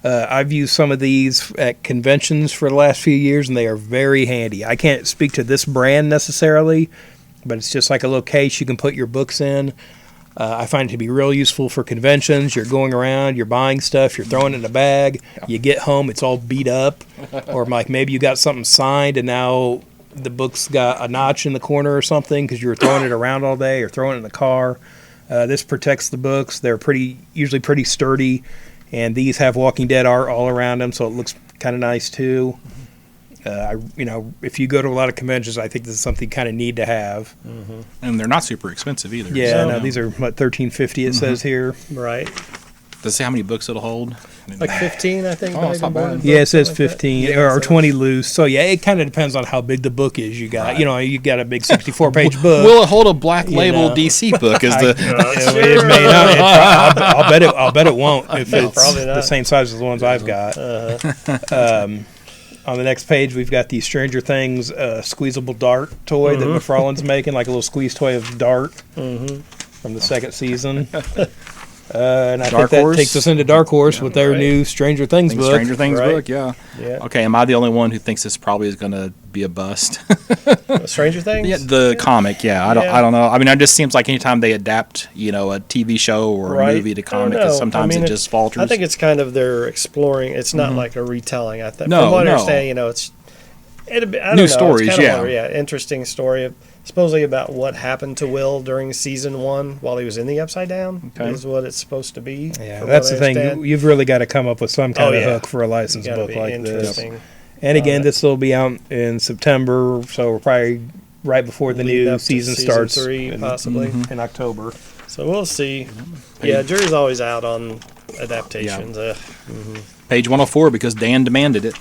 I've used some of these at conventions for the last few years, and they are very handy. I can't speak to this brand necessarily, but it's just like a little case you can put your books in. I find it to be real useful for conventions. You're going around, you're buying stuff, you're throwing it in a bag. You get home, it's all beat up. Or like maybe you got something signed and now the book's got a notch in the corner or something because you were throwing it around all day or throwing it in the car. This protects the books. They're usually pretty sturdy, and these have Walking Dead art all around them, so it looks kind of nice too. If you go to a lot of conventions, I think this is something you kind of need to have. And they're not super expensive either. Yeah, so, no, these are what $13.50 it says here. Right. Does it say how many books it'll hold? Like 15, I think. Oh, it's not bad. Yeah, it says something like that. 15 Yeah, or so- 20 loose. So yeah, it kind of depends on how big the book is you got. Right. You got a big 64-page book. Will it hold a black label know. DC book? Is the It may not. I'll bet it won't if it's probably the not. same size as the ones I've got. On the next page, we've got the Stranger Things squeezable dart toy that McFarlane's making, like a little squeeze toy of Dart from the second season. And I Dark think that Horse? takes us into Dark Horse with their Right. new Stranger Things book. Stranger Things Right. book? Yeah. Yeah. Okay, am I the only one who thinks this probably is going to be a bust? Stranger Things? Yeah, the comic, yeah. I Yeah. don't know. I mean, it just seems like anytime they adapt, a TV show or Right. a movie to I don't comic, know. sometimes I mean, it just falters. I think it's kind of they're exploring. It's not like a retelling. I think. No, From what I no. understand, it's I don't New know, stories, it's kind of yeah. interesting story. Supposedly about what happened to Will during season 1 while he was in the Upside Down Okay. is what it's supposed to be. Yeah, from that's what the I thing. understand. You've really got to come up with some kind Oh, of yeah. hook for a It's licensed gotta book be like this. interesting. And again, this will be out in September, so we're probably right before the Leading new up to season season starts 3, in, possibly. in October. So we'll see. Yeah, jury's always out on adaptations. Page 104 because Dan demanded it.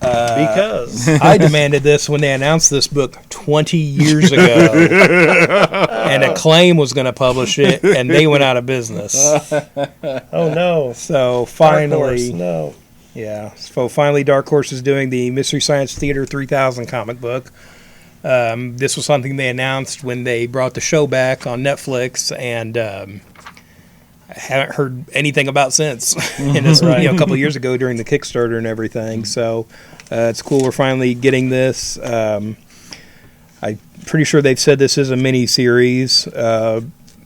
Because I demanded this when they announced this book 20 years ago, and Acclaim was going to publish it, and they went out of business. oh no, So Dark Horse, finally, no. yeah. So finally, Dark Horse is doing the Mystery Science Theater 3000 comic book. This was something they announced when they brought the show back on Netflix, and I haven't heard anything about since. And it's a couple of years ago during the Kickstarter and everything. So it's cool. We're finally getting this. I'm pretty sure they've said this is a mini series.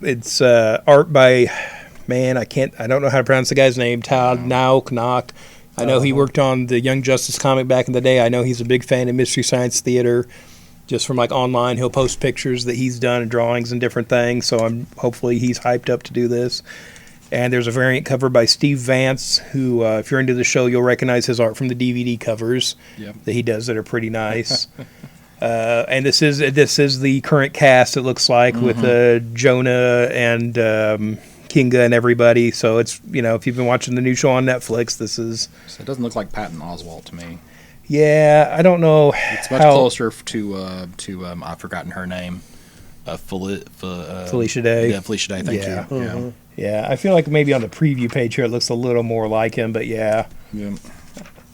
It's art by I don't know how to pronounce the guy's name. Todd Knock. I know he worked on the Young Justice comic back in the day. I know he's a big fan of Mystery Science Theater. Just from like online, he'll post pictures that he's done and drawings and different things. So hopefully he's hyped up to do this. And there's a variant cover by Steve Vance, who, if you're into the show, you'll recognize his art from the DVD covers that he does that are pretty nice. And this is the current cast. It looks like with Jonah and Kinga and everybody. So it's if you've been watching the new show on Netflix, this is. So it doesn't look like Patton Oswalt to me. Yeah, I don't know. It's much closer to I've forgotten her name. Felicia Day. Yeah, Felicia Day. Thank Yeah. you. Yeah. Yeah, I feel like maybe on the preview page here it looks a little more like him, but yeah, Yeah.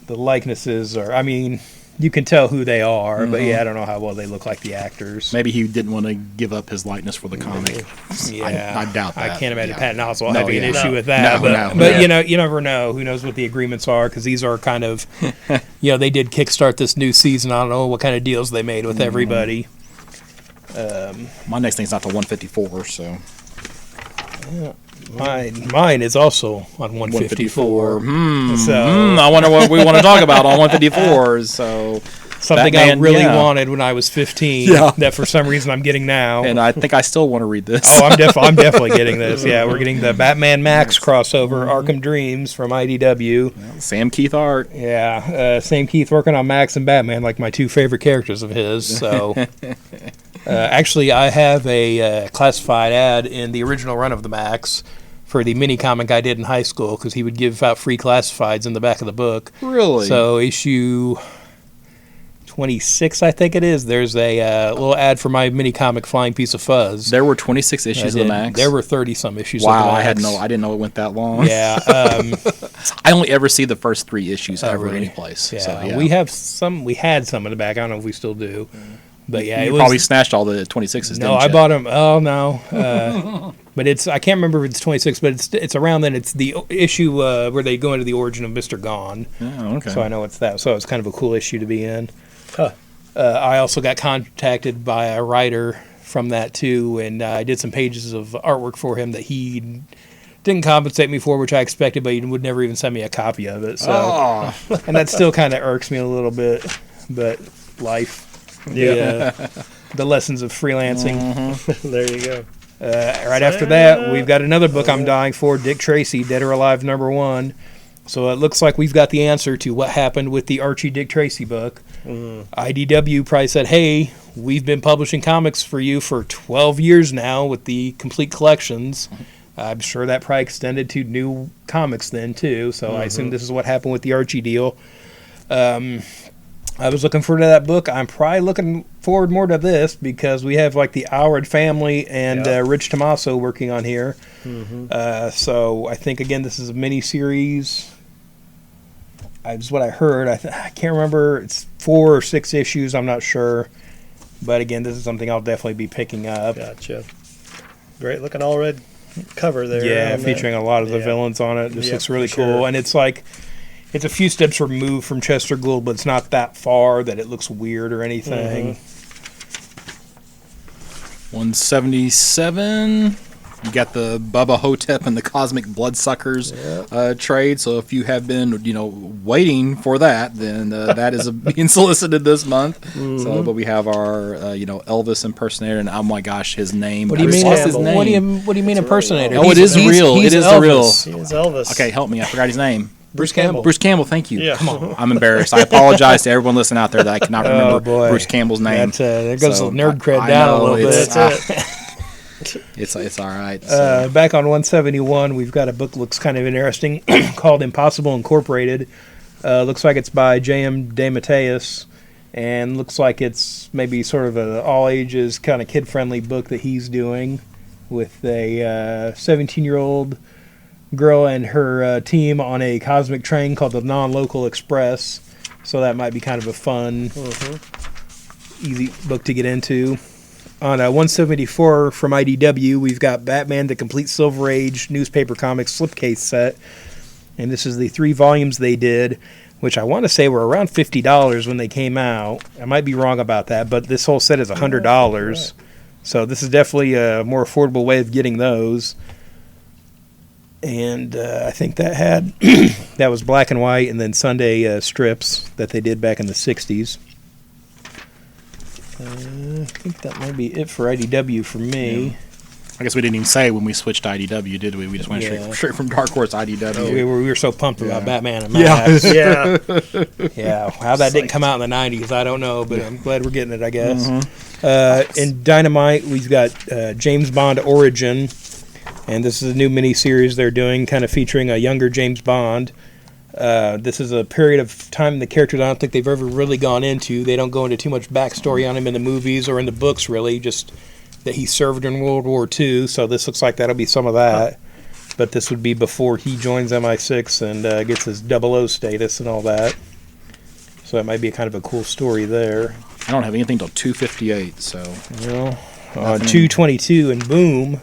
the likenesses are. I mean, you can tell who they are, but I don't know how well they look like the actors. Maybe he didn't want to give up his likeness for the comic. Yeah, I doubt that. I can't imagine Yeah. Patton Oswalt No, having an yeah. issue No. with that. No, but no. you never know. Who knows what the agreements are? Because these are kind of, they did kickstart this new season. I don't know what kind of deals they made with everybody. My next thing's not the 154, so Mine is also on 154. 154. So I wonder what we want to talk about on 154s. So something Batman, I really yeah. wanted when I was 15 Yeah. that for some reason I'm getting now. and I think I still want to read this. Oh, I'm definitely getting this. Yeah, we're getting the Batman Max crossover, Arkham Dreams from IDW. Sam Keith art. Yeah, same Keith working on Max and Batman, like my two favorite characters of his. So, actually, I have a classified ad in the original run of the Max for the mini comic I did in high school because he would give out free classifieds in the back of the book. Really? So issue 26, I think it is. There's a little ad for my mini comic Flying Piece of Fuzz. There were 26 issues I of the did. Max. There were 30 some issues. Wow, of the Max. I didn't know it went that long. Yeah. I only ever see the first 3 issues ever really? any place. Yeah, So, yeah. we have some. We had some in the back. I don't know if we still do, but yeah, You it was, probably snatched all the 26s. no. I bought them. Oh no, but it's I can't remember if it's 26, but it's around then. It's the issue where they go into the origin of Mr. Gone. Oh, okay. So I know it's that. So it's kind of a cool issue to be in. I also got contacted by a writer from that too, and I did some pages of artwork for him that he didn't compensate me for, which I expected, but he would never even send me a copy of it. So, and that still kind of irks me a little bit, but life, the lessons of freelancing. There you go. Right after that, we've got another book I'm dying for, Dick Tracy, Dead or Alive #1. So it looks like we've got the answer to what happened with the Archie Dick Tracy book. IDW probably said, hey, we've been publishing comics for you for 12 years now with the complete collections. I'm sure that probably extended to new comics then, too. So I assume this is what happened with the Archie deal. I was looking forward to that book. I'm probably looking forward more to this because we have like the Howard family and Rich Tommaso working on here. So I think, again, this is a mini-series. That's what I heard. I can't remember. It's 4 or 6 issues. I'm not sure. But again, this is something I'll definitely be picking up. Gotcha. Great looking all red cover there. Yeah, on that. featuring a lot of the Yeah. villains on it. This Yep, looks really for cool. sure. And it's like, it's a few steps removed from Chester Gould, but it's not that far that it looks weird or anything. 177. You got the Bubba Hotep and the Cosmic Bloodsuckers trade. So if you have been, waiting for that, then that is being solicited this month. So, but we have our, Elvis impersonator, and oh my gosh, his name. What do you I mean? lost his name. What do you mean impersonator? Oh, it is real. It is Elvis. real. He is Elvis. Okay, help me. I forgot his name. Bruce Campbell. Bruce Campbell, thank you. Yeah. Come on. I'm embarrassed. I apologize to everyone listening out there that I cannot remember boy. Bruce Campbell's name. There goes So, the nerd cred I down a know, little bit. it's- That's it. It's all right. So. Back on 171, we've got a book that looks kind of interesting called Impossible Incorporated. Looks like it's by J.M. DeMatteis, and looks like it's maybe sort of an all-ages kind of kid-friendly book that he's doing with a 17-year-old girl and her team on a cosmic train called the Non-Local Express. So that might be kind of a fun, easy book to get into. On 174 from IDW, we've got Batman: The Complete Silver Age newspaper comics slipcase set, and this is the 3 volumes they did, which I want to say were around $50 when they came out. I might be wrong about that, but this whole set is $100, so this is definitely a more affordable way of getting those. And I think that had that was black and white, and then Sunday strips that they did back in the 60s. I think that might be it for IDW for me. I guess we didn't even say when we switched to IDW, did we? We just went Yeah. straight from Dark Horse IDW. We were so pumped about Batman and Yeah. Max. Yeah. Yeah, how that didn't come out in the 90s, I don't know, but I'm glad we're getting it, I guess. In Dynamite, we've got James Bond Origin, and this is a new miniseries they're doing, kind of featuring a younger James Bond. This is a period of time the characters I don't think they've ever really gone into. They don't go into too much backstory on him in the movies or in the books, really, just that he served in World War II, so this looks like that'll be some of that. But this would be before he joins MI6 and gets his 00 status and all that. So that might be kind of a cool story there. I don't have anything till 258, so Well, on 222 and boom,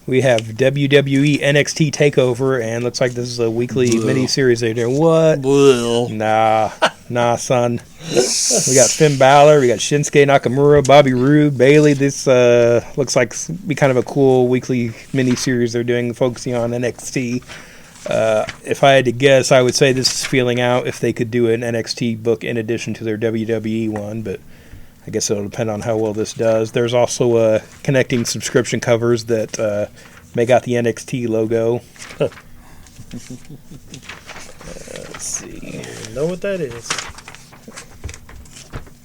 we have WWE NXT Takeover, and looks like this is a weekly mini-series they're doing. What? Nah, son. We got Finn Balor, we got Shinsuke Nakamura, Bobby Roode, Bailey. This looks like be kind of a cool weekly mini-series they're doing, focusing on NXT. If I had to guess, I would say this is feeling out if they could do an NXT book in addition to their WWE one, but I guess it'll depend on how well this does. There's also connecting subscription covers that make out the NXT logo. Let's see. I know what that is.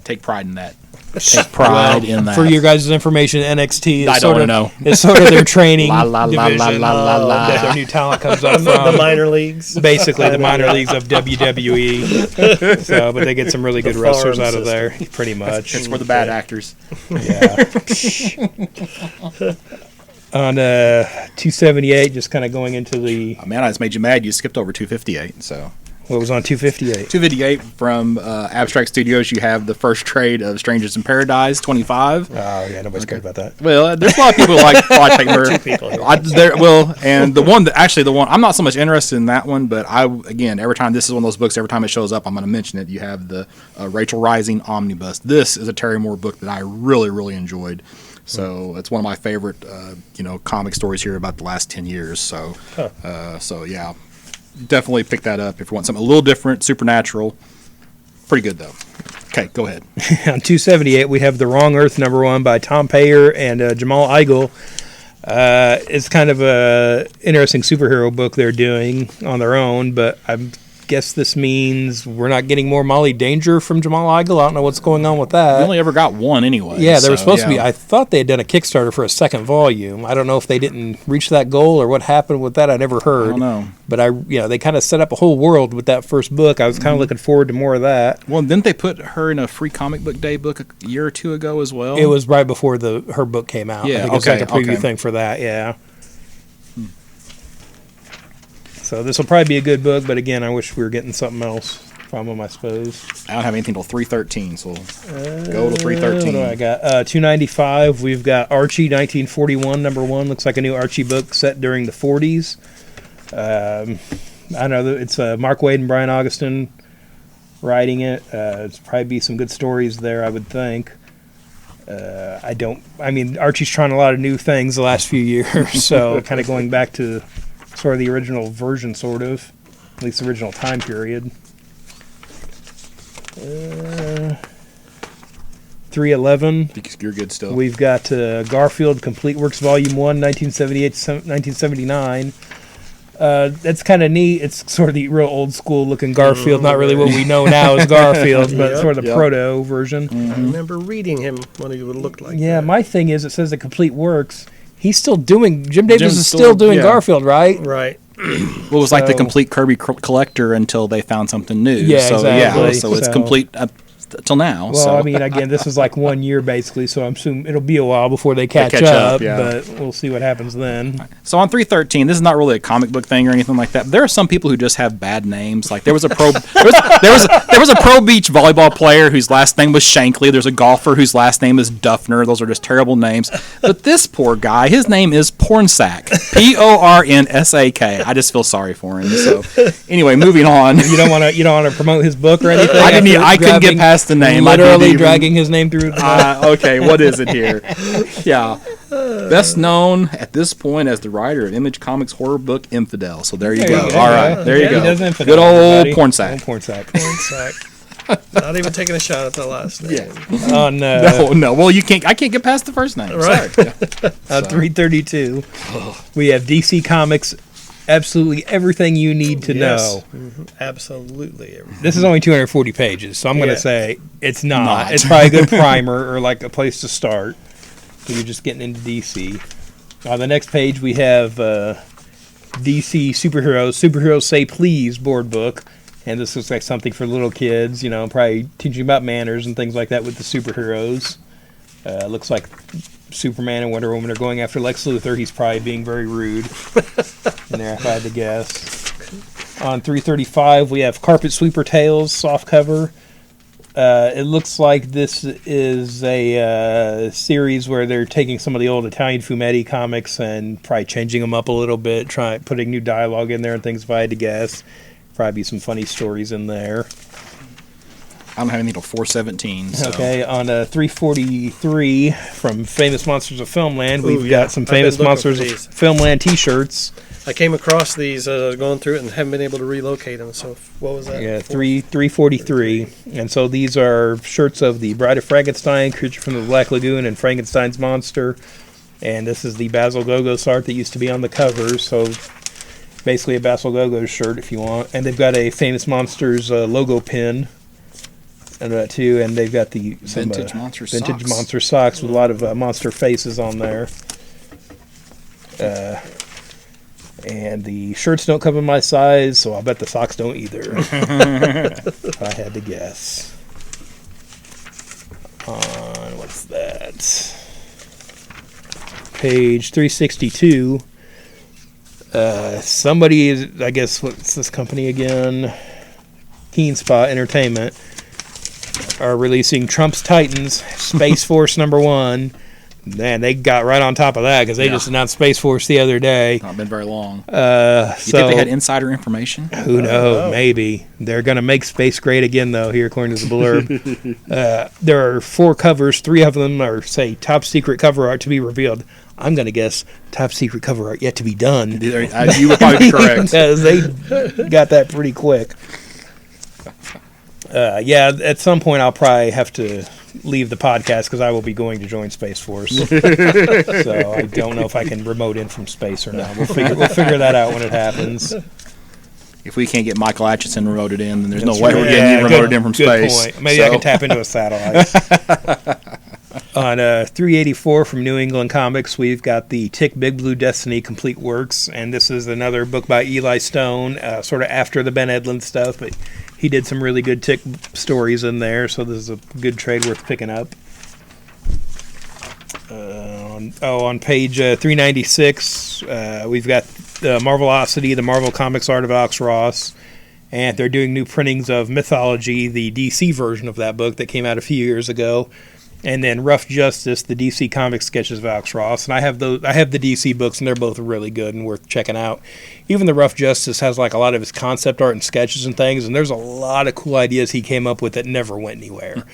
take pride in that. Take pride in that. For your guys' information, NXT is I don't wanna know. It's sort of their training La, la, la, division la, la, la, la. that their new talent comes up The from. minor leagues. Basically, the minor leagues of WWE. So, but they get some really good The wrestlers farm out of there, pretty much. It's for the bad actors. Yeah. On 278, just kind of going into the Oh, man, I just made you mad. You skipped over 258. So what was on 258. 258 from Abstract Studios. You have the first trade of Strangers in Paradise 25. Oh yeah, nobody's cared about that. Well, there's a lot of people who like Project Murder. Two people here. And the one I'm not so much interested in that one, but every time this is one of those books, every time it shows up, I'm going to mention it. You have the Rachel Rising Omnibus. This is a Terry Moore book that I really, really enjoyed. So it's one of my favorite, comic stories here about the last 10 years. So, yeah, definitely pick that up if you want something a little different, supernatural. Pretty good though. Okay, go ahead. On 278, we have The Wrong Earth #1 by Tom Payer and Jamal Igle. It's kind of a interesting superhero book they're doing on their own, but I guess this means we're not getting more Molly Danger from Jamal Igle. I don't know what's going on with that. We only ever got one anyway. Yeah, there was supposed to be. I thought they had done a Kickstarter for a second volume. I don't know if they didn't reach that goal or what happened with that. I never heard. I don't know. But they kind of set up a whole world with that first book. I was kind of looking forward to more of that. Well, didn't they put her in a free comic book day book a year or two ago as well? It was right before her book came out. Yeah, I think it was like a preview okay. thing for that. Yeah. So this will probably be a good book, but again, I wish we were getting something else from them, I suppose. I don't have anything till 313, so go to What 313. do I got? 295, we've got Archie 1941, #1. Looks like a new Archie book set during the 40s. I know that it's Mark Waid and Brian Augustin writing it. It's probably be some good stories there, I would think. Archie's trying a lot of new things the last few years, so kind of going back to sort of the original version, sort of, at least the original time period. 311. You're good still. We've got Garfield Complete Works Volume 1, 1978 to 1979. That's kind of neat. It's sort of the real old school looking Garfield, not really what we know now as Garfield, but Yep. sort of the proto version. I remember reading him what he would look like. Yeah, that. my thing is, it says the Complete Works. He's still doing. Jim Davis Jim's is still- still doing yeah. Garfield, right? Right. Well, it was like the So- complete Kirby collector until they found something new. Yeah, so, exactly. Yeah, so it's So- complete up till now. Well, so. I mean, again, this is like 1 year basically, so I'm assuming it'll be a while before they catch, catch up. up, yeah. But we'll see what happens then. So on 313, this is not really a comic book thing or anything like that. But there are some people who just have bad names. Like there was a pro there was a pro beach volleyball player whose last name was Shankly. There's a golfer whose last name is Duffner. Those are just terrible names. But this poor guy, his name is Pornsack. Pornsak. I just feel sorry for him. So anyway, moving on. You don't want to promote his book or anything. I didn't. after I couldn't get grabbing- past the name. I didn't Literally even- dragging his name through. Okay, what is it here? Yeah. Best known at this point as the writer of Image Comics horror book Infidel. So there you go. All right, there you Yeah, go. he does Infidel, Good old everybody. Pornsack. Old Pornsack. Sack. Not even taking a shot at the last name. On No. Well, you can't. I can't get past the first name. Right. Sorry. Yeah. 332, we have DC Comics. Absolutely everything you need to Yes. know. Mhm. Absolutely. Everything. This is only 240 pages, so I'm going Yeah. to say it's not. Not. It's probably a good primer or like a place to start. So you're just getting into DC. On the next page, we have DC Superheroes Say Please board book. And this looks like something for little kids, probably teaching about manners and things like that with the superheroes. Looks like Superman and Wonder Woman are going after Lex Luthor. He's probably being very rude in there, if I had to guess. On 335, we have Carpet Sweeper Tales, softcover. It looks like this is a series where they're taking some of the old Italian fumetti comics and probably changing them up a little bit, putting new dialogue in there and things, if I had to guess. Probably be some funny stories in there. I don't have anything till 417. So. Okay, on 343 from Famous Monsters of Filmland, we've Ooh, got some I've been Famous looking Monsters for of these. Filmland T-shirts. I came across these as I was going through it and haven't been able to relocate them. So what was that? Yeah, 343. And so these are shirts of the Bride of Frankenstein, Creature from the Black Lagoon, and Frankenstein's Monster. And this is the Basil Gogos art that used to be on the covers. So basically a Basil Gogos shirt if you want. And they've got a Famous Monsters logo pin. And that too. And they've got the Vintage Monster socks. Vintage Monster socks with a lot of monster faces on there. And the shirts don't come in my size, so I'll bet the socks don't either. If I had to guess. On, what's that? Page 362. Somebody is, I guess, what's this company again? Keenspot Entertainment are releasing Trump's Titans, Space Force #1. Man, they got right on top of that because they just announced Space Force the other day. Not been very long. You You think they had insider information? Who knows? Maybe. They're going to make space great again, though, here, according to the blurb. There are 4 covers. 3 of them are, say, top secret cover art to be revealed. I'm going to guess top secret cover art yet to be done. You were probably correct. Because they got that pretty quick. Yeah, at some point I'll probably have to leave the podcast because I will be going to join Space Force. So I don't know if I can remote in from space or not. We'll figure that out when it happens. If we can't get Michael Atchison remoted in, then there's That's no way right. we're getting you remoted good- in from good space. Point. Maybe I can tap into a satellite. On 384 from New England Comics, we've got the Tick Big Blue Destiny Complete Works, and this is another book by Eli Stone, sort of after the Ben Edlund stuff, but he did some really good Tick stories in there, so this is a good trade worth picking up. On page 396, we've got the Marvelocity, the Marvel Comics art of Alex Ross, and they're doing new printings of Mythology, the DC version of that book that came out a few years ago. And then Rough Justice, the DC comic sketches of Alex Ross, and I have the DC books, and they're both really good and worth checking out. Even the Rough Justice has like a lot of his concept art and sketches and things, and there's a lot of cool ideas he came up with that never went anywhere.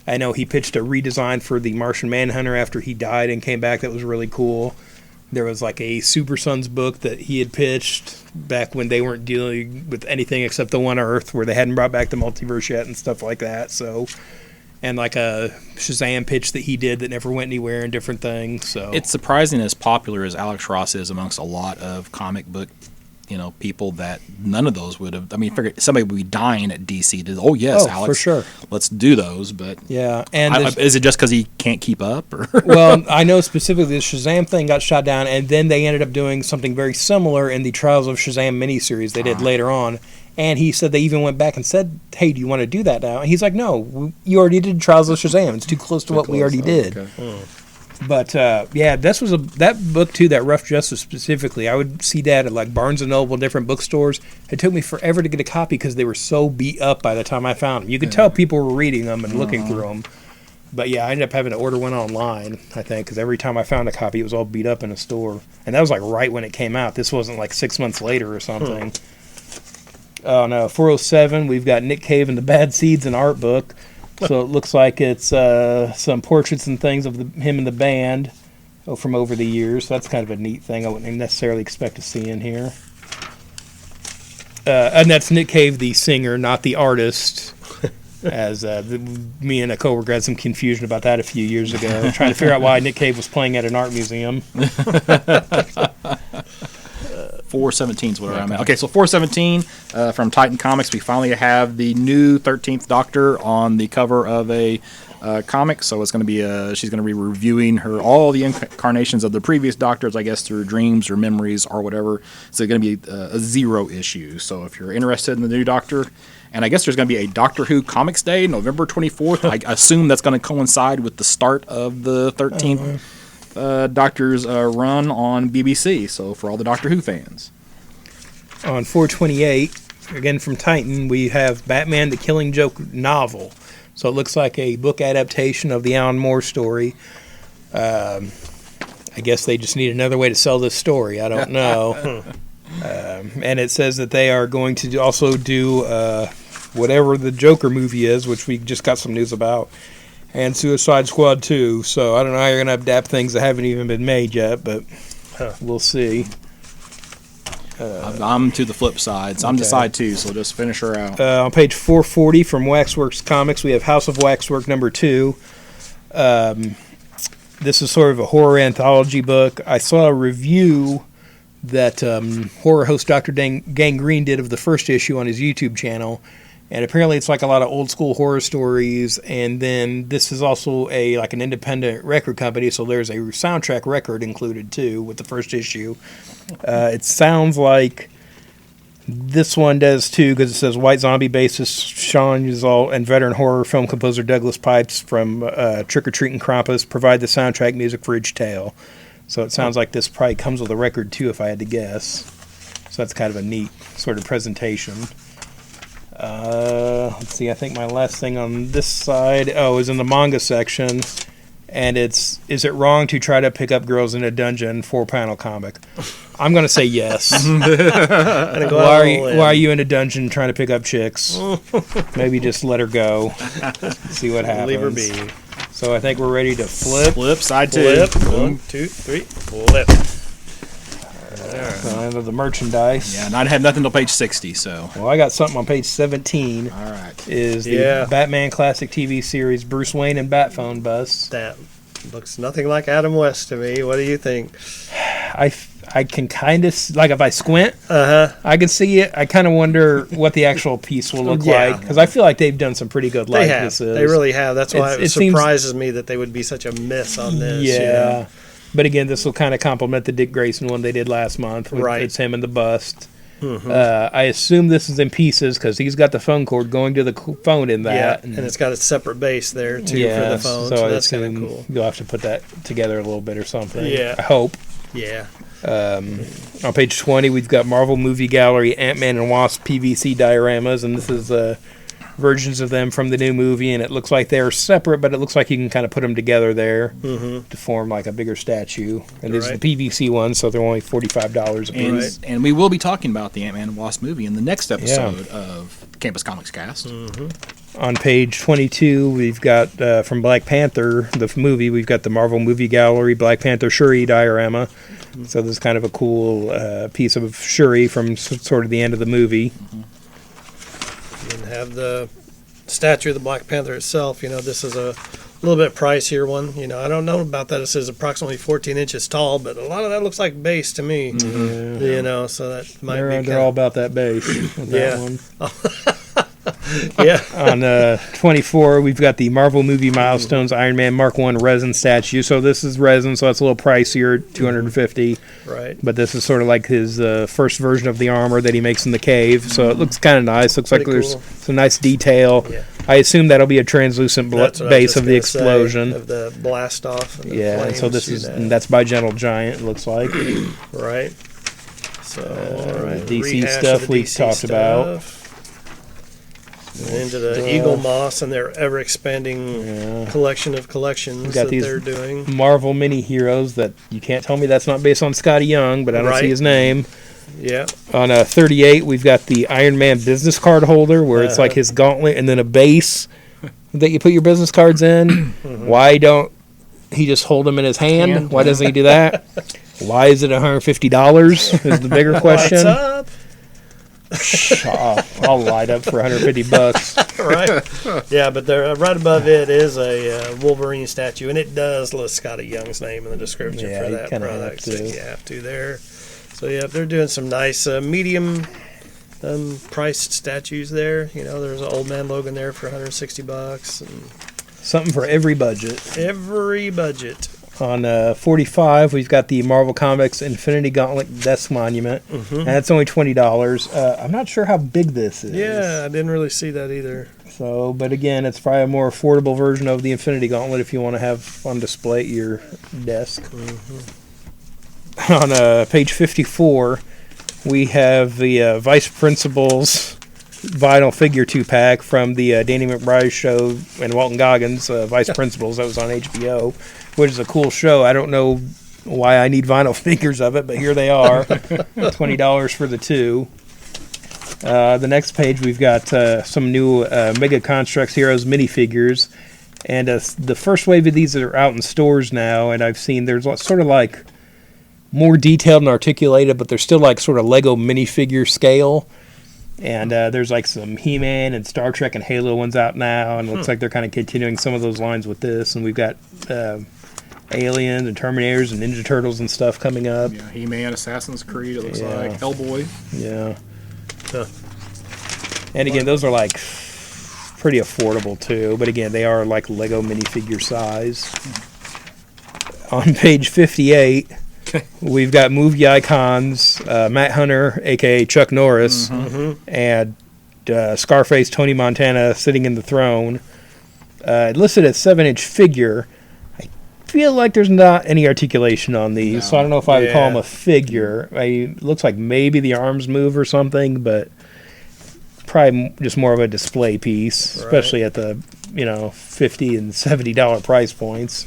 I know he pitched a redesign for the Martian Manhunter after he died and came back that was really cool. There was like a Super Sons book that he had pitched back when they weren't dealing with anything except the One Earth, where they hadn't brought back the multiverse yet and stuff like that. So. And like a Shazam pitch that he did that never went anywhere and different things. So It's surprising as popular as Alex Ross is amongst a lot of comic book, people that none of those would have. I mean, figure somebody would be dying at DC to. Oh yes, Alex, for sure. Let's do those. But yeah, and is it just because he can't keep up? Or? Well, I know specifically the Shazam thing got shot down, and then they ended up doing something very similar in the Trials of Shazam miniseries they did later on. And he said they even went back and said, "Hey, do you want to do that now?" And he's like, "No, you already did Trials of Shazam. It's too close to what we already did." Okay. But yeah, that book too, that Rough Justice specifically. I would see that at like Barnes and Noble, different bookstores. It took me forever to get a copy because they were so beat up by the time I found them. You could tell people were reading them and looking through them. But yeah, I ended up having to order one online, I think, because every time I found a copy, it was all beat up in a store. And that was like right when it came out. This wasn't like 6 months later or something. Oh no, 407, we've got Nick Cave and the Bad Seeds, an art book. So it looks like it's some portraits and things of him and the band from over the years. So that's kind of a neat thing I wouldn't necessarily expect to see in here. And that's Nick Cave, the singer, not the artist. As me and a coworker had some confusion about that a few years ago, trying to figure out why Nick Cave was playing at an art museum. 417 is where I'm at. Okay, so 417 from Titan Comics. We finally have the new 13th Doctor on the cover of a comic. So it's going to be she's going to be reviewing all the incarnations of the previous Doctors, I guess, through dreams or memories or whatever. So it's going to be a 0 issue. So if you're interested in the new Doctor, and I guess there's going to be a Doctor Who Comics Day, November 24th. I assume that's going to coincide with the start of the 13th. Doctor's run on BBC, so for all the Doctor Who fans. On 428, again from Titan, we have Batman the Killing Joke novel. So it looks like a book adaptation of the Alan Moore story. I guess they just need another way to sell this story. I don't know. And it says that they are going to also do whatever the Joker movie is, which we just got some news about, and Suicide Squad 2. So I don't know how you're going to adapt things that haven't even been made yet, but we'll see. I'm to the flip side, so I'm Okay. to side 2, so just finish her out. On page 440 from Waxworks Comics, we have House of Waxwork number 2. This is sort of a horror anthology book. I saw a review that horror host Dr. Gangrene did of the first issue on his YouTube channel, and apparently it's like a lot of old school horror stories. And then this is also an independent record company, so there's a soundtrack record included too with the first issue. It sounds like this one does too, because it says White Zombie bassist Sean Uzal and veteran horror film composer Douglas Pipes from Trick or Treat and Krampus provide the soundtrack music for each tale. So it sounds like this probably comes with a record too, if I had to guess. So that's kind of a neat sort of presentation. Let's see, I think my last thing on this side, is in the manga section. And is it wrong to try to pick up girls in a dungeon 4-panel comic? I'm going to say yes. Why are you in a dungeon trying to pick up chicks? Maybe just let her go. See what happens. Leave her be. So I think we're ready to flip. Flip, side 2. Flip. 1, 2, 3. Flip. So end of the merchandise. Yeah, and I have nothing till page 60, so. Well, I got something on page 17. All right. Is the Batman Classic TV series Bruce Wayne and Batphone bust. That looks nothing like Adam West to me. What do you think? I can kind of, like, if I squint, Uh-huh. I can see it. I kind of wonder what the actual piece will look Yeah. like, because I feel like they've done some pretty good They likenesses. have. They really have. That's why It it seems- surprises me that they would be such a miss on this. Yeah. you know? But again, this will kind of complement the Dick Grayson one they did last month. Right. It's him and the bust. I assume this is in pieces because he's got the phone cord going to the phone in that. Yeah, and it's got a separate base there, too, for the phone. So that's kind of cool. You'll have to put that together a little bit or something. Yeah. I hope. Yeah. On page 20, we've got Marvel Movie Gallery Ant-Man and Wasp PVC dioramas, and this is versions of them from the new movie, and it looks like they're separate, but it looks like you can kind of put them together there to form like a bigger statue. And these are the PVC ones, so they're only $45 a piece. And we will be talking about the Ant-Man and Wasp movie in the next episode of Campus Comics Cast. On page 22, we've got from Black Panther, the movie, we've got the Marvel Movie Gallery Black Panther Shuri diorama. So this is kind of a cool piece of Shuri from sort of the end of the movie. And have the statue of the Black Panther itself. You know, this is a little bit pricier one. You know, I don't know about that. It says approximately 14 inches tall, but a lot of that looks like base to me. You know, so that might be They're all about that base. With that one. Yeah. On 24, we've got the Marvel Movie Milestones Iron Man Mark I resin statue. So this is resin, so it's a little pricier, $250. Right. But this is sort of like his first version of the armor that he makes in the cave. So it looks kind of nice. Looks like Pretty there's cool. some nice detail. Yeah. I assume that'll be a translucent That's what I was base just of the gonna say, explosion. of the blast off. And the Yeah, and so flames this shoot is at and that's by Gentle Giant. It looks like. right. So all right, DC rehash of stuff the we DC talked about. stuff. And into the Eagle Moss and their ever expanding collection of collections got that these they're doing. Marvel mini heroes that you can't tell me that's not based on Scotty Young, but I don't Right. see his name. Yeah. On 38, we've got the Iron Man business card holder, where it's like his gauntlet and then a base that you put your business cards in. Why don't he just hold them in his hand? Why doesn't he do that? Why is it $150? Is the bigger question. What's up? I'll light up for $150. Right. Yeah, but there, right above it is a Wolverine statue, and it does list Scotty Young's name in the description Yeah, for you that kinda product. have to. So you have to there. So yeah, they're doing some nice medium priced statues there. You know, there's an Old Man Logan there for $160, and Something for every budget. every budget. On 45, we've got the Marvel Comics Infinity Gauntlet Death Monument, and that's only $20. I'm not sure how big this is. Yeah, I didn't really see that either. So, but again, it's probably a more affordable version of the Infinity Gauntlet if you want to have on display at your desk. On page 54, we have the Vice Principal's vinyl figure 2-pack from the Danny McBride show and Walton Goggins, Vice Principals, that was on HBO, which is a cool show. I don't know why I need vinyl figures of it, but here they are. $20 for the two. The next page, we've got some new Mega Construx Heroes minifigures. And the first wave of these are out in stores now, and I've seen there's sort of like more detailed and articulated, but they're still like sort of Lego minifigure scale. And there's like some He-Man and Star Trek and Halo ones out now, and it looks like they're kind of continuing some of those lines with this. And we've got Aliens and Terminators and Ninja Turtles and stuff coming up. Yeah, He-Man, Assassin's Creed, it looks Yeah. like. Hellboy. Yeah. And again, those are like pretty affordable too, but again, they are like Lego minifigure size. On page 58, we've got movie icons, Matt Hunter, aka Chuck Norris, and Scarface Tony Montana sitting in the throne. Listed as 7-inch figure. I feel like there's not any articulation on these, so I don't know if I would call them a figure. It looks like maybe the arms move or something, but probably just more of a display piece, especially at the $50 and $70 price points.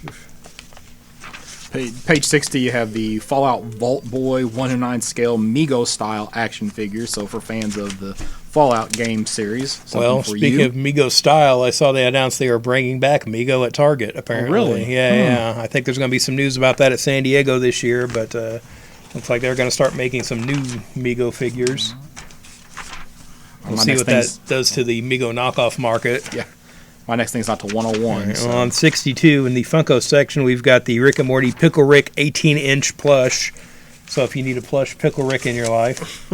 Page 60, you have the Fallout Vault Boy 1/9 scale Mego style action figure. So for fans of the Fallout game series, Well, for speaking you. of Mego style, I saw they announced they were bringing back Mego at Target, apparently. really? Yeah. I think there's going to be some news about that at San Diego this year, but looks like they're going to start making some new Mego figures. We'll My see next what that thing's- does to the Mego knockoff market. Yeah. My next thing's not to 101. So. On 62, in the Funko section, we've got the Rick and Morty Pickle Rick 18-inch plush. So if you need a plush Pickle Rick in your life.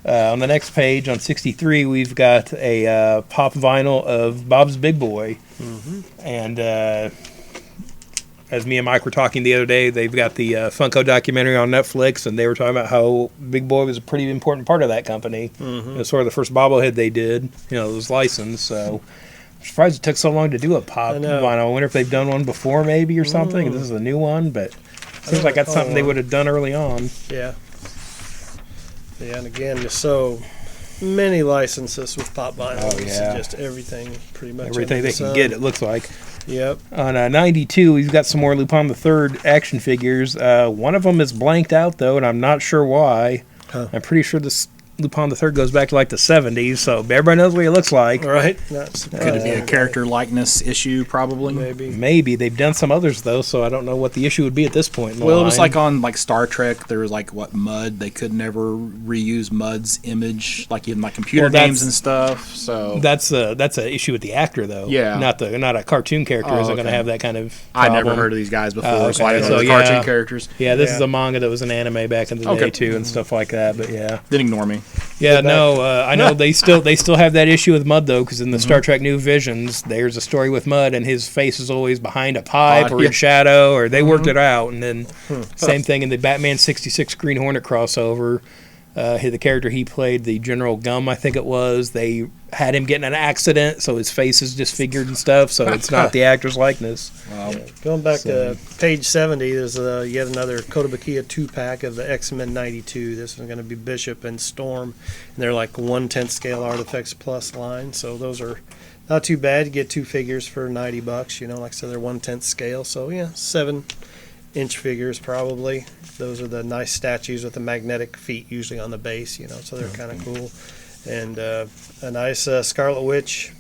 On the next page, on 63, we've got a pop vinyl of Bob's Big Boy. And as me and Mike were talking the other day, they've got the Funko documentary on Netflix, and they were talking about how Big Boy was a pretty important part of that company. It was sort of the first bobblehead they did, it was licensed, so... I'm surprised it took so long to do a pop vinyl. I wonder if they've done one before, maybe, or something. This is a new one, but it seems like that's something they would have done early on. Yeah. Yeah, and again, just so many licenses with pop vinyl. Oh, yeah. Just everything, pretty much. Everything under they the can sun. get, it looks like. Yep. On 92, we've got some more Lupin the Third action figures. One of them is blanked out, though, and I'm not sure why. Huh. I'm pretty sure this Lupin the Third goes back to like the 70s, so everybody knows what he looks like. All right. That's Could it be a character likeness issue, probably? Maybe. Maybe. They've done some others, though, so I don't know what the issue would be at this point in the Well, it was line. like on Star Trek. There was Mud. They could never reuse Mud's image, like in computer Well, that's- games and stuff. So That's an issue with the actor, though. Yeah. Not a cartoon character Oh, isn't going to okay. have that kind of I problem. never heard of these guys before, Oh, so I okay. didn't know So, the cartoon yeah. characters. Yeah, this Yeah. is a manga that was an anime back in the Okay. day too, and stuff like that. But yeah, Didn't ignore me. yeah, no, I know they still have that issue with Mud though, because in the Star Trek New Visions, there's a story with Mud, and his face is always behind a pipe or yeah. in shadow, or they worked it out. And then same thing in the Batman '66 Green Hornet crossover. The character he played, the General Gum, I think it was, they had him get in an accident, so his face is disfigured and stuff, so it's not the actor's likeness. Going back to page 70, there's yet another Kotobukiya 2-pack of the X-Men 92. This is going to be Bishop and Storm, and they're like 1/10 scale Artifacts Plus line, so those are not too bad. You get two figures for $90, like I said, they're 1/10 scale, so yeah, 7-inch figures probably. Those are the nice statues with the magnetic feet usually on the base, so they're kind of cool. And a nice Scarlet Witch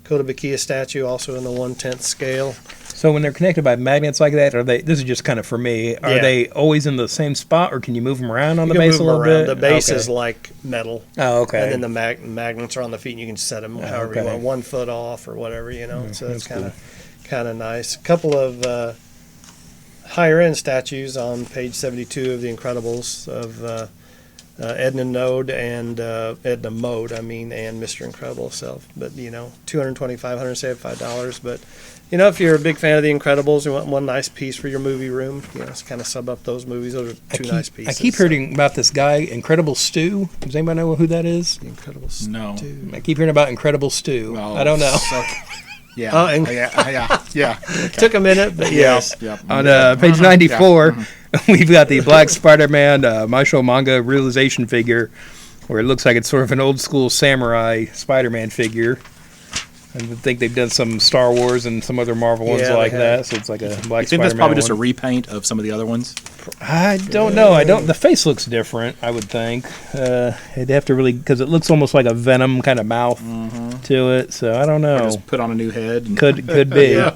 Kotobukiya statue, also in the 1/10 scale. So when they're connected by magnets like that, are they? This is just kind of for me. Are Yeah. they always in the same spot, or can you move them around on You the can base a move little around. bit? The base Okay. is like metal. Oh, okay. And then the magnets are on the feet, and you can set them however you okay. want, 1 foot off or whatever, So that's that's kind of nice. A couple of higher end statues on page 72 of the Incredibles of Edna Mode and Edna Mode, and Mr. Incredible itself. But $225, $175. But if you're a big fan of the Incredibles and want one nice piece for your movie room, it's kind of sub up those movies. Those are two nice pieces. I keep hearing about this guy, Incredible Stu. Does anybody know who that is? The Incredibles. No. I keep hearing about Incredible Stu. Oh, I don't know. Yeah. Oh, and- yeah. Took a minute, but yes. Yep. On page 94, we've got the Black Spider-Man Maisho manga realization figure. where it looks like it's sort of an old school samurai Spider-Man figure. I think they've done some Star Wars and some other Marvel ones Yeah, like they that. have. So it's like a black You think Spider-Man that's probably just a one. repaint of some of the other ones? I don't know. I don't. The face looks different. I would think. They'd have to really, because it looks almost like a Venom kind of mouth to it. So I don't Or know. just put on a new head? And Could be. Yeah,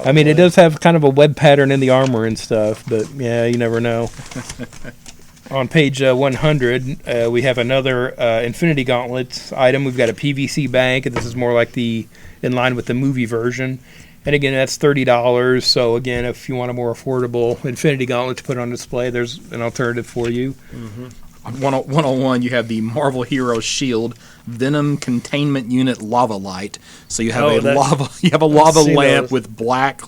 I mean, it does have kind of a web pattern in the armor and stuff, but yeah, you never know. On page 100, we have another Infinity Gauntlet item. We've got a PVC bank, and this is more like in line with the movie version. And again, that's $30. So again, if you want a more affordable Infinity Gauntlet to put on display, there's an alternative for you. On 101, you have the Marvel Hero Shield Venom Containment Unit Lava Light. So you have a lava seen lamp those. with black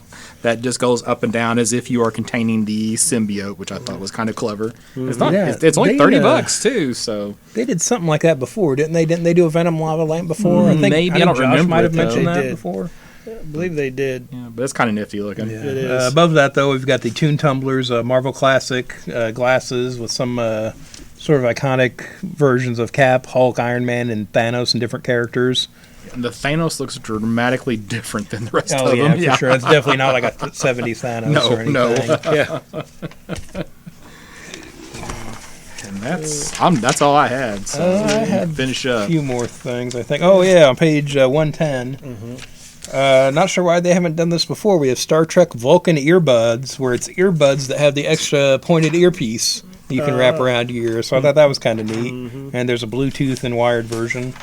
that just goes up and down as if you are containing the symbiote, which I thought was kind of clever. It's not. Yeah, It's only they, $30 too. So They did something like that before, didn't they? Didn't they do a Venom lava lamp before? I think maybe. I know don't Josh remember might have it, though. mentioned They that did. before. I believe they did. yeah, but it's kind of nifty looking. It is. Above that, though, we've got the Toon Tumblers Marvel Classic glasses with some sort of iconic versions of Cap, Hulk, Iron Man, and Thanos and different characters. And the Thanos looks dramatically different than the rest Oh, of yeah, them. for sure. It's definitely not like a 70s Thanos No, or anything. no. Yeah. And that's all I had. So I had finish A up. few more things, I think. Oh, yeah, on page 110. Not sure why they haven't done this before. We have Star Trek Vulcan earbuds, where it's earbuds that have the extra pointed earpiece you can wrap around your ear. So I thought that was kind of neat. And there's a Bluetooth and wired version.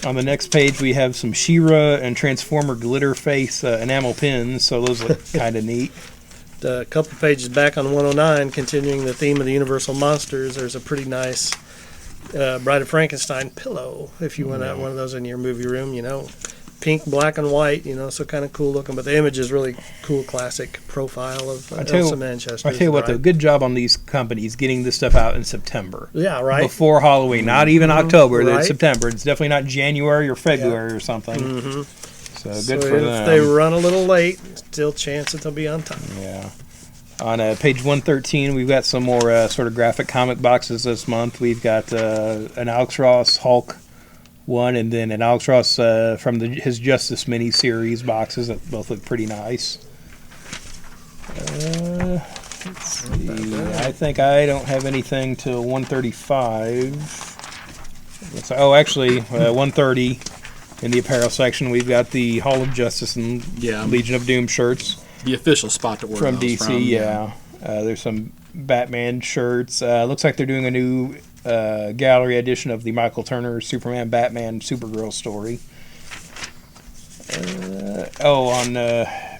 On the next page, we have some She-Ra and Transformer glitter face enamel pins. So those look kind of neat. A couple pages back on 109, continuing the theme of the Universal Monsters, there's a pretty nice Bride of Frankenstein pillow. If you want one of those in your movie room, pink, black, and white, so kind of cool looking. But the image is really cool, classic profile of Elsa Manchester. I tell you what, though, good job on these companies getting this stuff out in September. Yeah, right. Before Halloween, not even October. Right. It's September. It's definitely not January or February or something. So good for if them. they run a little late, still chance that they'll be on time. Yeah. On page 113, we've got some more sort of graphic comic boxes this month. We've got an Alex Ross Hulk one, and then an Alex Ross from his Justice mini-series boxes that both look pretty nice. Let's see. I think I don't have anything till 135. Actually, 130 in the apparel section. We've got the Hall of Justice and Legion of Doom shirts. The official spot to order From those DC, yeah. There's some Batman shirts. Looks like they're doing a new gallery edition of the Michael Turner Superman, Batman, Supergirl story. On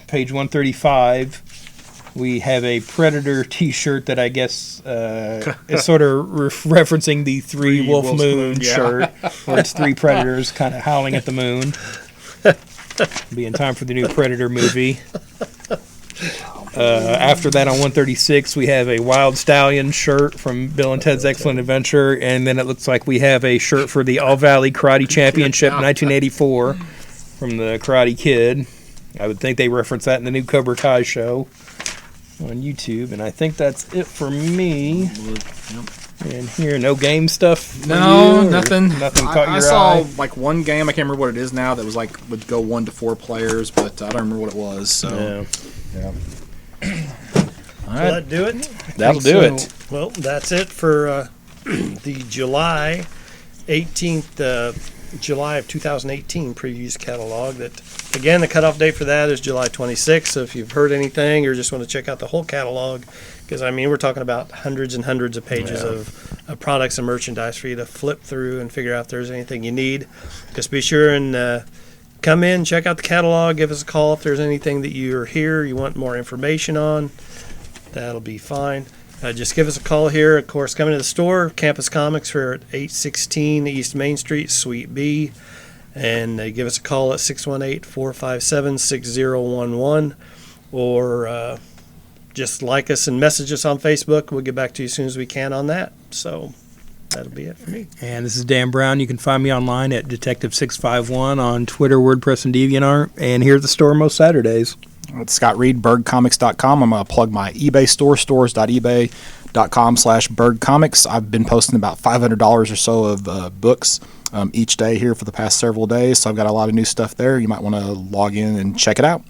page 135, we have a Predator T-shirt that I guess is sort of referencing the Three Wolf Moon shirt, where it's three predators kind of howling at the moon. Be in time for the new Predator movie. After that, on 136, we have a Wild Stallion shirt from Bill and Ted's Excellent Adventure, and then it looks like we have a shirt for the All Valley Karate Championship 1984 from the Karate Kid. I would think they reference that in the new Cobra Kai show on YouTube, and I think that's it for me. And here, no game stuff. For No, you, or nothing. Nothing caught your I saw eye. like one game. I can't remember what it is now. That was would go 1 to 4 players, but I don't remember what it was. So Yeah. all Will right, that do it? that'll do it. Well, that's it for the July 18th, July of 2018 previews catalog. That again, the cutoff date for that is July 26th. So if you've heard anything or just want to check out the whole catalog, because we're talking about hundreds and hundreds of pages of products and merchandise for you to flip through and figure out if there's anything you need. Just be sure and come in, check out the catalog, give us a call if there's anything that you're here, you want more information on. That'll be fine. Just give us a call here. Of course, come into the store, Campus Comics. We're at 816 East Main Street, Suite B. And give us a call at 618-457-6011. Or just like us and message us on Facebook. We'll get back to you as soon as we can on that. So that'll be it for me. And this is Dan Brown. You can find me online at Detective651 on Twitter, WordPress, and DeviantArt. And here at the store most Saturdays. It's Scott Reed, BergComics.com. I'm going to plug my eBay store, stores.ebay.com. facebook.com/birdcomics. I've been posting about $500 or so of books each day here for the past several days, so I've got a lot of new stuff there. You might want to log in and check it out.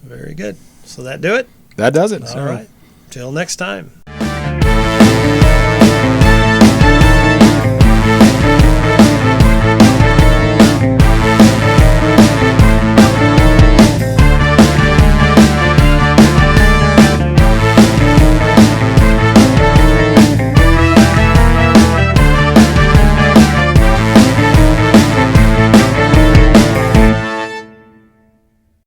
Very good. So that do it? That does it. All right. Till next time.